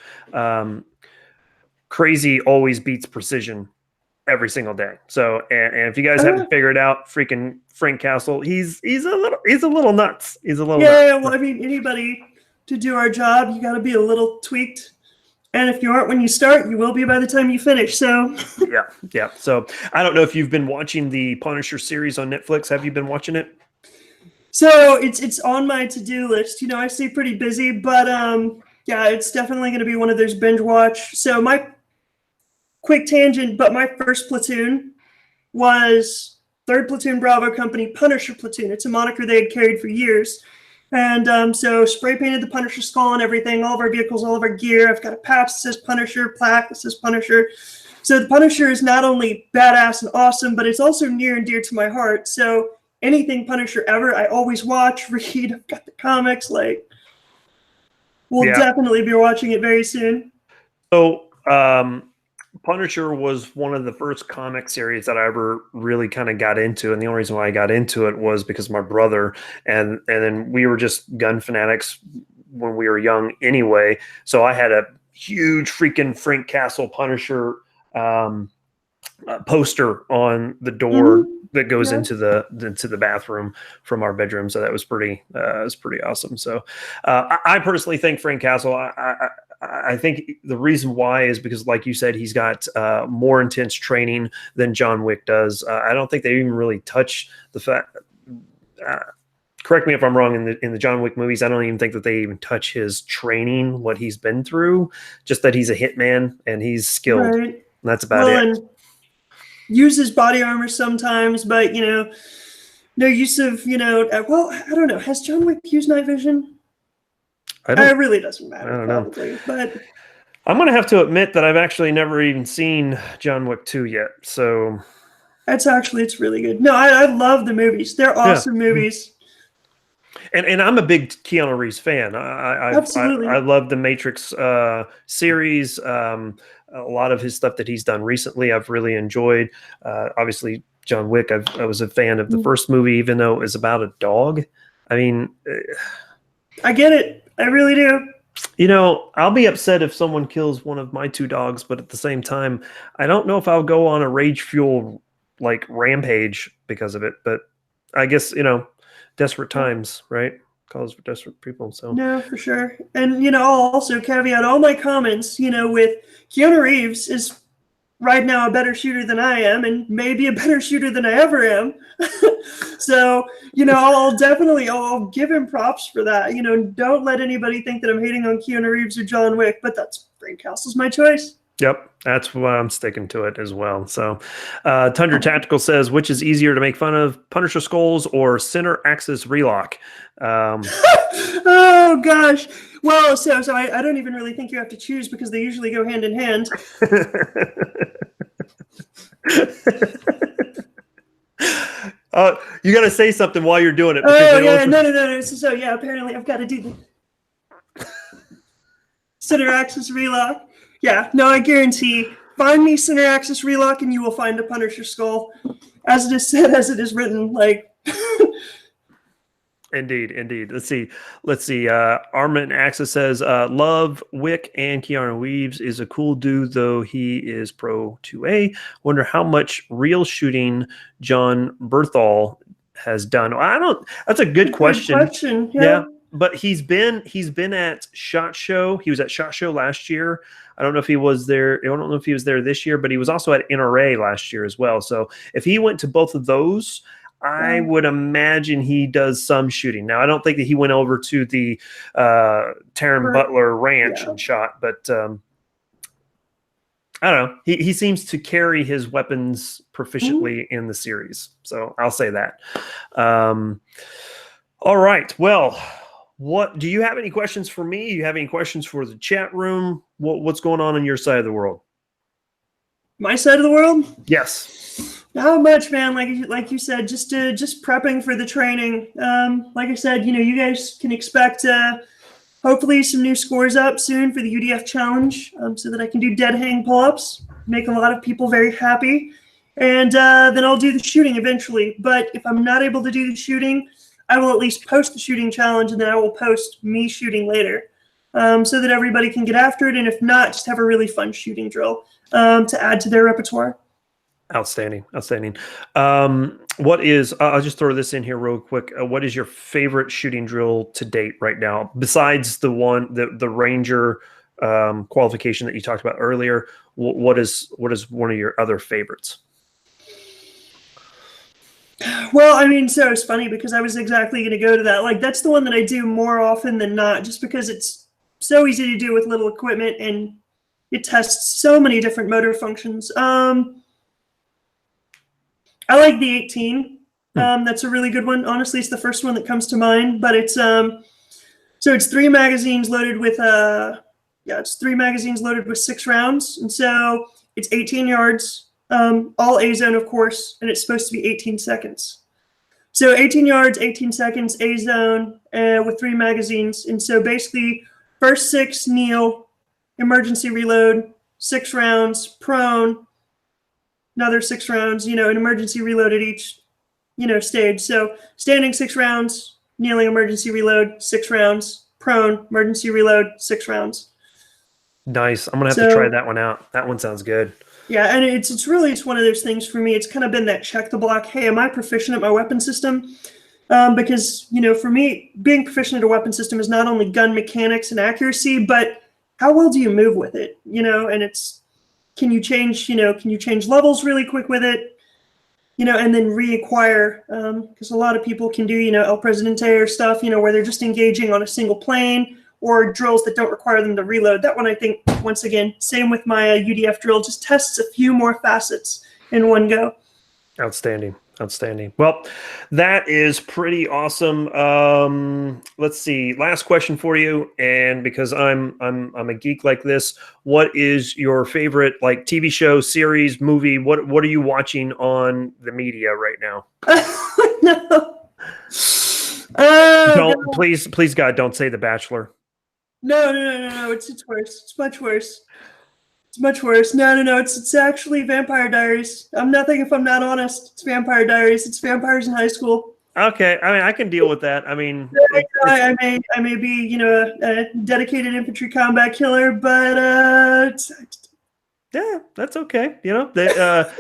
crazy always beats precision every single day. So, and if you guys haven't figured out, freaking Frank Castle, he's a little nuts. He's a little nuts. Well, I mean, anybody to do our job, you got to be a little tweaked. And if you aren't when you start, you will be by the time you finish. So yeah. So I don't know if you've been watching the Punisher series on Netflix. Have you been watching it? So it's on my to-do list. You know, I stay pretty busy, but yeah, it's definitely going to be one of those binge watch. So my quick tangent, but my first platoon was 3rd Platoon Bravo Company Punisher Platoon. It's a moniker they had carried for years. And so spray painted the Punisher skull and everything, all of our vehicles, all of our gear. I've got a patch that says Punisher, plaque that says Punisher. So the Punisher is not only badass and awesome, but it's also near and dear to my heart. So anything Punisher ever, I always watch, read. I've got the comics. Like, we'll definitely be watching it very soon. So Punisher was one of the first comic series that I ever really kind of got into, and the only reason why I got into it was because of my brother, and then we were just gun fanatics when we were young anyway. So I had a huge freaking Frank Castle Punisher poster on the door that goes into the bathroom from our bedroom. So that was pretty awesome. So I personally think Frank Castle, I think the reason why is because, like you said, he's got more intense training than John Wick does. I don't think they even really touch the fact. Correct me if I'm wrong. In the John Wick movies, I don't even think that they even touch his training, what he's been through. Just that he's a hitman and he's skilled. Right. And that's about it. And uses body armor sometimes, but no use of well, I don't know. Has John Wick used night vision? It really doesn't matter. I don't know. But I'm going to have to admit that I've actually never even seen John Wick 2 yet. So it's really good. No, I love the movies. They're awesome movies. And I'm a big Keanu Reeves fan. Absolutely. I love the Matrix series. A lot of his stuff that he's done recently, I've really enjoyed. Obviously, John Wick, I was a fan of the first movie, even though it was about a dog. I mean, I get it. I really do. I'll be upset if someone kills one of my 2 dogs, but at the same time, I don't know if I'll go on a rage fuel like rampage because of it. But I guess, desperate times, right? Calls for desperate people. So no, for sure. And I'll also caveat all my comments, with Keanu Reeves is right now a better shooter than I am, and maybe a better shooter than I ever am. So, I'll give him props for that. Don't let anybody think that I'm hating on Keanu Reeves or John Wick, but that's Frank Castle's my choice. Yep, that's why I'm sticking to it as well. So, Tundra Tactical says, which is easier to make fun of, Punisher skulls or center axis relock? Oh gosh. Well, so I don't even really think you have to choose because they usually go hand in hand. You got to say something while you're doing it. Oh yeah, no. So yeah, apparently I've got to do the center axis relock. Yeah, no, I guarantee. Find me center axis relock, and you will find a Punisher skull, as it is said, as it is written. Like, indeed. Let's see. Armament Axis says, love Wick and Keanu Reeves is a cool dude, though he is pro 2A. Wonder how much real shooting John Berthal has done. That's a good question. Yeah. But he's been at SHOT Show. He was at SHOT Show last year. I don't know if he was there. I don't know if he was there this year, but he was also at NRA last year as well. So if he went to both of those, I would imagine he does some shooting. Now, I don't think that he went over to the Taryn Butler Ranch and shot, but I don't know. He seems to carry his weapons proficiently in the series. So I'll say that. All right. Well, what do you have any questions for me? You have any questions for the chat room? What's going on your side of the world? My side of the world? Yes. How much, man? Like you said, just prepping for the training. Like I said, you guys can expect hopefully some new scores up soon for the UDF challenge, so that I can do dead hang pull-ups, make a lot of people very happy, and then I'll do the shooting eventually. But if I'm not able to do the shooting, I will at least post the shooting challenge, and then I will post me shooting later, so that everybody can get after it. And if not, just have a really fun shooting drill to add to their repertoire. Outstanding. What is, I'll just throw this in here real quick. What is your favorite shooting drill to date right now, besides the Ranger qualification that you talked about earlier? What is one of your other favorites? Well, I mean, so it's funny because I was exactly going to go to that. Like, that's the one that I do more often than not, just because it's so easy to do with little equipment and it tests so many different motor functions. I like the 18. That's a really good one. Honestly, it's the first one that comes to mind. But it's so it's 3 magazines loaded with it's 3 magazines loaded with 6 rounds, and so it's 18 yards, all A zone, of course, and it's supposed to be 18 seconds. So 18 yards, 18 seconds, A zone, with 3 magazines, and so basically first 6 kneel, emergency reload, 6 rounds, prone, another 6 rounds, an emergency reload at each, stage. So standing 6 rounds, kneeling emergency reload, 6 rounds, prone, emergency reload, 6 rounds. Nice. I'm going to have to try that one out. That one sounds good. Yeah, and it's really one of those things for me. It's kind of been that check the block. Hey, am I proficient at my weapon system? Because, for me, being proficient at a weapon system is not only gun mechanics and accuracy, but how well do you move with it? And it's, can you change levels really quick with it, and then reacquire, because a lot of people can do, El Presidente or stuff, where they're just engaging on a single plane, or drills that don't require them to reload. That one, I think, once again, same with my UDF drill, just tests a few more facets in one go. Outstanding. Well, that is pretty awesome. Let's see. Last question for you, and because I'm a geek like this, what is your favorite TV show, series, movie? What are you watching on the media right now? No. Don't please God, don't say The Bachelor. No. It's worse. It's much worse. It's much worse. No. It's actually Vampire Diaries. I'm nothing if I'm not honest. It's Vampire Diaries. It's vampires in high school. Okay, I mean, I can deal with that. I mean, I may be, a dedicated infantry combat killer, but yeah, that's okay. The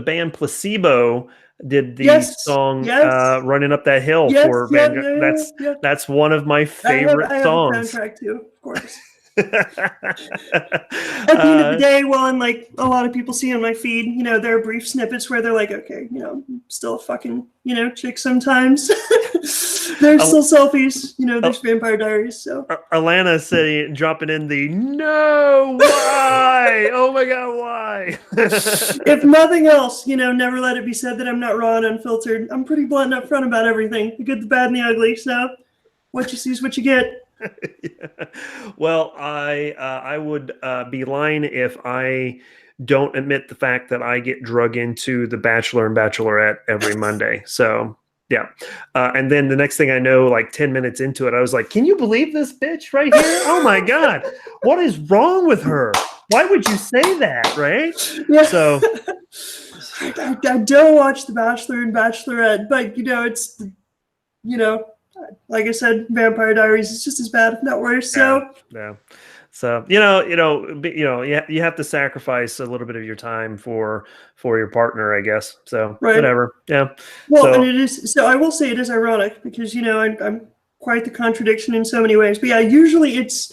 band Placebo did the song "Running Up That Hill" for Vanguard. That's one of my favorite songs. I have a soundtrack too, of course. At the end of the day, well, and a lot of people see on my feed, there are brief snippets where they're like, okay, I'm still a fucking, chick sometimes. There's still selfies, there's Vampire Diaries. So Alana said, dropping in the no, why? Oh my God, why? If nothing else, never let it be said that I'm not raw and unfiltered. I'm pretty blunt and upfront about everything, the good, the bad, and the ugly. So what you see is what you get. Yeah. Well, I would be lying if I don't admit the fact that I get drug into The Bachelor and Bachelorette every Monday. So yeah. And then the next thing I know, 10 minutes into it, I was like, can you believe this bitch right here? Oh my God. What is wrong with her? Why would you say that? Right. Yeah. So I don't watch The Bachelor and Bachelorette, but it's, like I said, Vampire Diaries is just as bad, if not worse. So yeah. So you have to sacrifice a little bit of your time for your partner, I guess. So whatever. Yeah. Well, and it is. So I will say it is ironic because I'm quite the contradiction in so many ways. But yeah, usually it's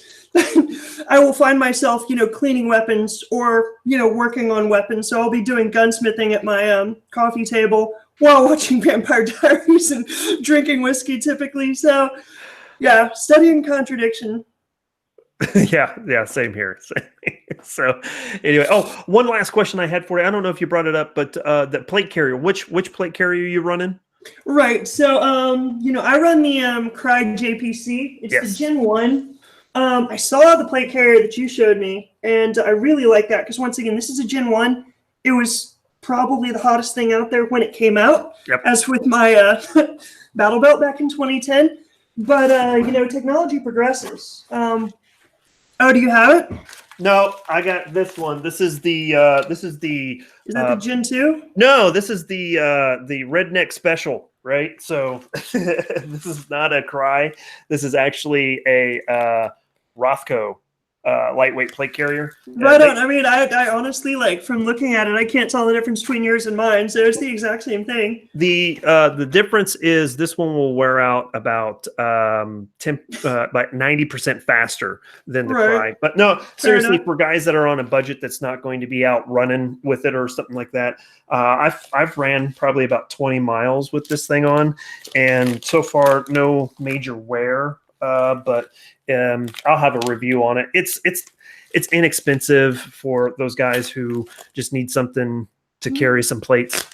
I will find myself cleaning weapons or working on weapons. So I'll be doing gunsmithing at my coffee table while watching Vampire Diaries and drinking whiskey typically. So yeah, studying contradiction. Yeah, same here. So anyway, one last question I had for you. I don't know if you brought it up, but the plate carrier, which plate carrier are you running? Right. So I run the Krag JPC. It's the Gen 1. I saw the plate carrier that you showed me, and I really like that because once again, this is a Gen 1. It was probably the hottest thing out there when it came out, Yep. as with my battle belt back in 2010. But technology progresses. Oh, do you have it? No, I got this one. This is the Is that the Gen 2? No, this is the redneck special, right? So this is not a Cry. This is actually a Rothko lightweight plate carrier. Right on. I mean, I honestly, like, from looking at it, I can't tell the difference between yours and mine. So it's the exact same thing. The difference is this one will wear out about like 90% faster than the Cry. But no, seriously, for guys that are on a budget that's not going to be out running with it or something like that, I've ran probably about 20 miles with this thing on, and so far no major wear. But I'll have a review on it. It's inexpensive for those guys who just need something to carry some plates,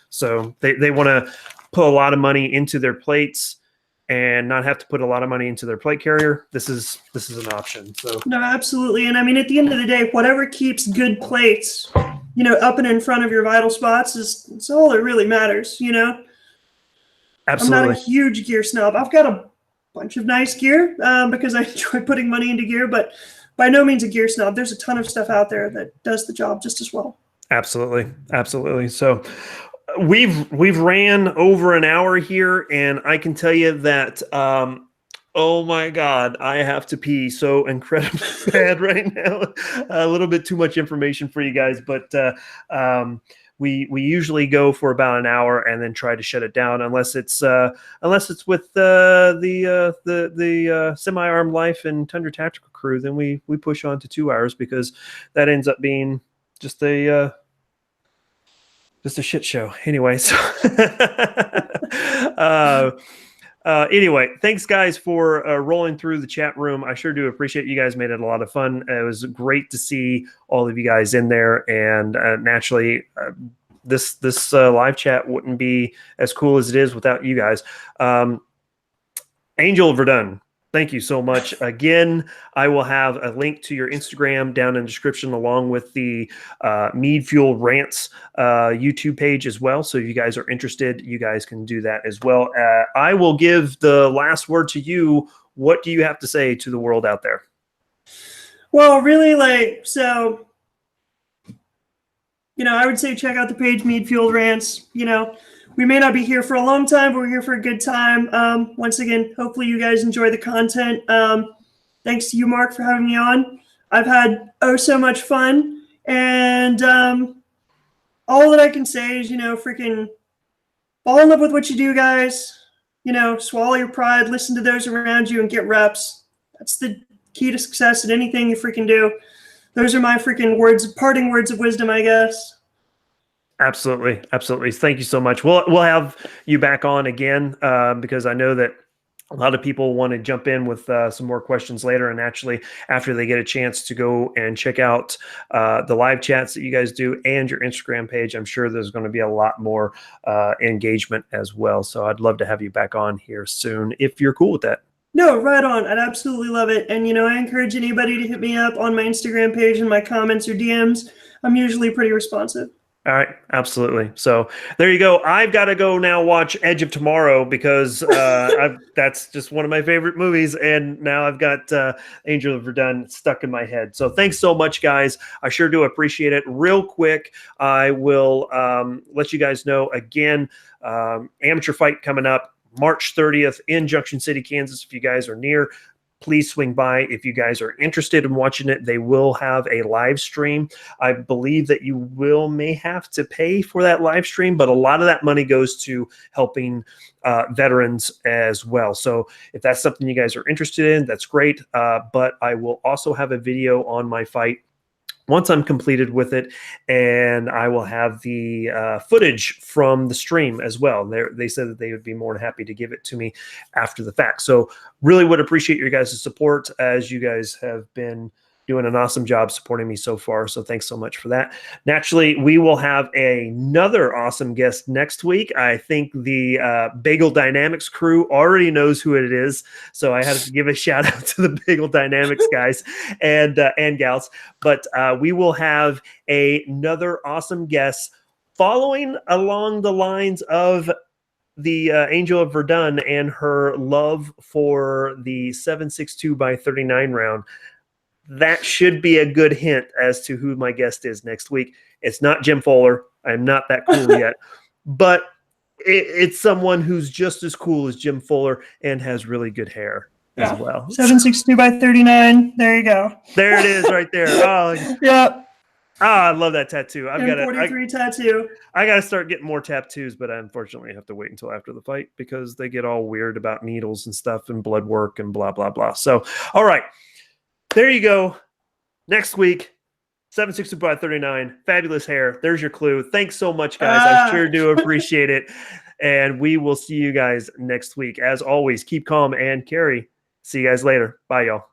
so they want to put a lot of money into their plates and not have to put a lot of money into their plate carrier. This is an option. So no, absolutely. And I mean, at the end of the day, whatever keeps good plates, up and in front of your vital spots it's all that really matters, Absolutely. I'm not a huge gear snob. I've got a bunch of nice gear because I enjoy putting money into gear, but by no means a gear snob. There's a ton of stuff out there that does the job just as well. Absolutely. So we've ran over an hour here, and I can tell you that oh my God, I have to pee so incredibly bad right now. A little bit too much information for you guys, but we usually go for about an hour and then try to shut it down, unless it's with the semi-armed life and Tundra Tactical crew. Then we push on to 2 hours, because that ends up being just a shit show. Anyway, so anyway, thanks guys for rolling through the chat room. I sure do appreciate you guys. Made it a lot of fun. It was great to see all of you guys in there, and naturally this live chat wouldn't be as cool as it is without you guys. Angel of Verdun, thank you so much. Again, I will have a link to your Instagram down in the description, along with the Mead-fuelled rants YouTube page as well. So if you guys are interested, you guys can do that as well. I will give the last word to you. What do you have to say to the world out there? Well, really, I would say check out the page Mead-fuelled rants. We may not be here for a long time, but we're here for a good time. Once again, hopefully you guys enjoy the content. Thanks to you, Mark, for having me on. I've had so much fun. And all that I can say is, freaking fall in love with what you do, guys. Swallow your pride, listen to those around you, and get reps. That's the key to success in anything you freaking do. Those are my freaking parting words of wisdom, I guess. Absolutely. Thank you so much. We'll have you back on again because I know that a lot of people want to jump in with some more questions later, and actually after they get a chance to go and check out the live chats that you guys do and your Instagram page, I'm sure there's going to be a lot more engagement as well. So I'd love to have you back on here soon if you're cool with that. No, right on. I'd absolutely love it. And, I encourage anybody to hit me up on my Instagram page in my comments or DMs. I'm usually pretty responsive. All right. Absolutely. So there you go. I've got to go now watch Edge of Tomorrow, because that's just one of my favorite movies. And now I've got Angel of Verdun stuck in my head. So thanks so much, guys. I sure do appreciate it. Real quick, I will let you guys know again, amateur fight coming up March 30th in Junction City, Kansas. If you guys are near, please swing by. If you guys are interested in watching it, they will have a live stream. I believe that you may have to pay for that live stream, but a lot of that money goes to helping veterans as well. So if that's something you guys are interested in, that's great. But I will also have a video on my fight once I'm completed with it, and I will have the footage from the stream as well. They said that they would be more than happy to give it to me after the fact. So really would appreciate your guys' support, as you guys have been doing an awesome job supporting me so far. So thanks so much for that. Naturally, we will have another awesome guest next week. I think the Bagel Dynamics crew already knows who it is. So I had to give a shout out to the Bagel Dynamics guys and gals. But we will have another awesome guest following along the lines of the Angel of Verdun and her love for the 7.62 by 39 round, that should be a good hint as to who my guest is next week. It's not Jim Fuller. I'm not that cool yet, but it's someone who's just as cool as Jim Fuller and has really good hair as well. 7.62 by 39. There you go. There it is right there. Oh, yeah. I love that tattoo. I've got M43 tattoo. I got to start getting more tattoos, but I unfortunately have to wait until after the fight because they get all weird about needles and stuff and blood work and blah, blah, blah. So, all right. There you go. Next week, 7.62 by 39. Fabulous hair. There's your clue. Thanks so much, guys. I sure do appreciate it. And we will see you guys next week. As always, keep calm and carry. See you guys later. Bye, y'all.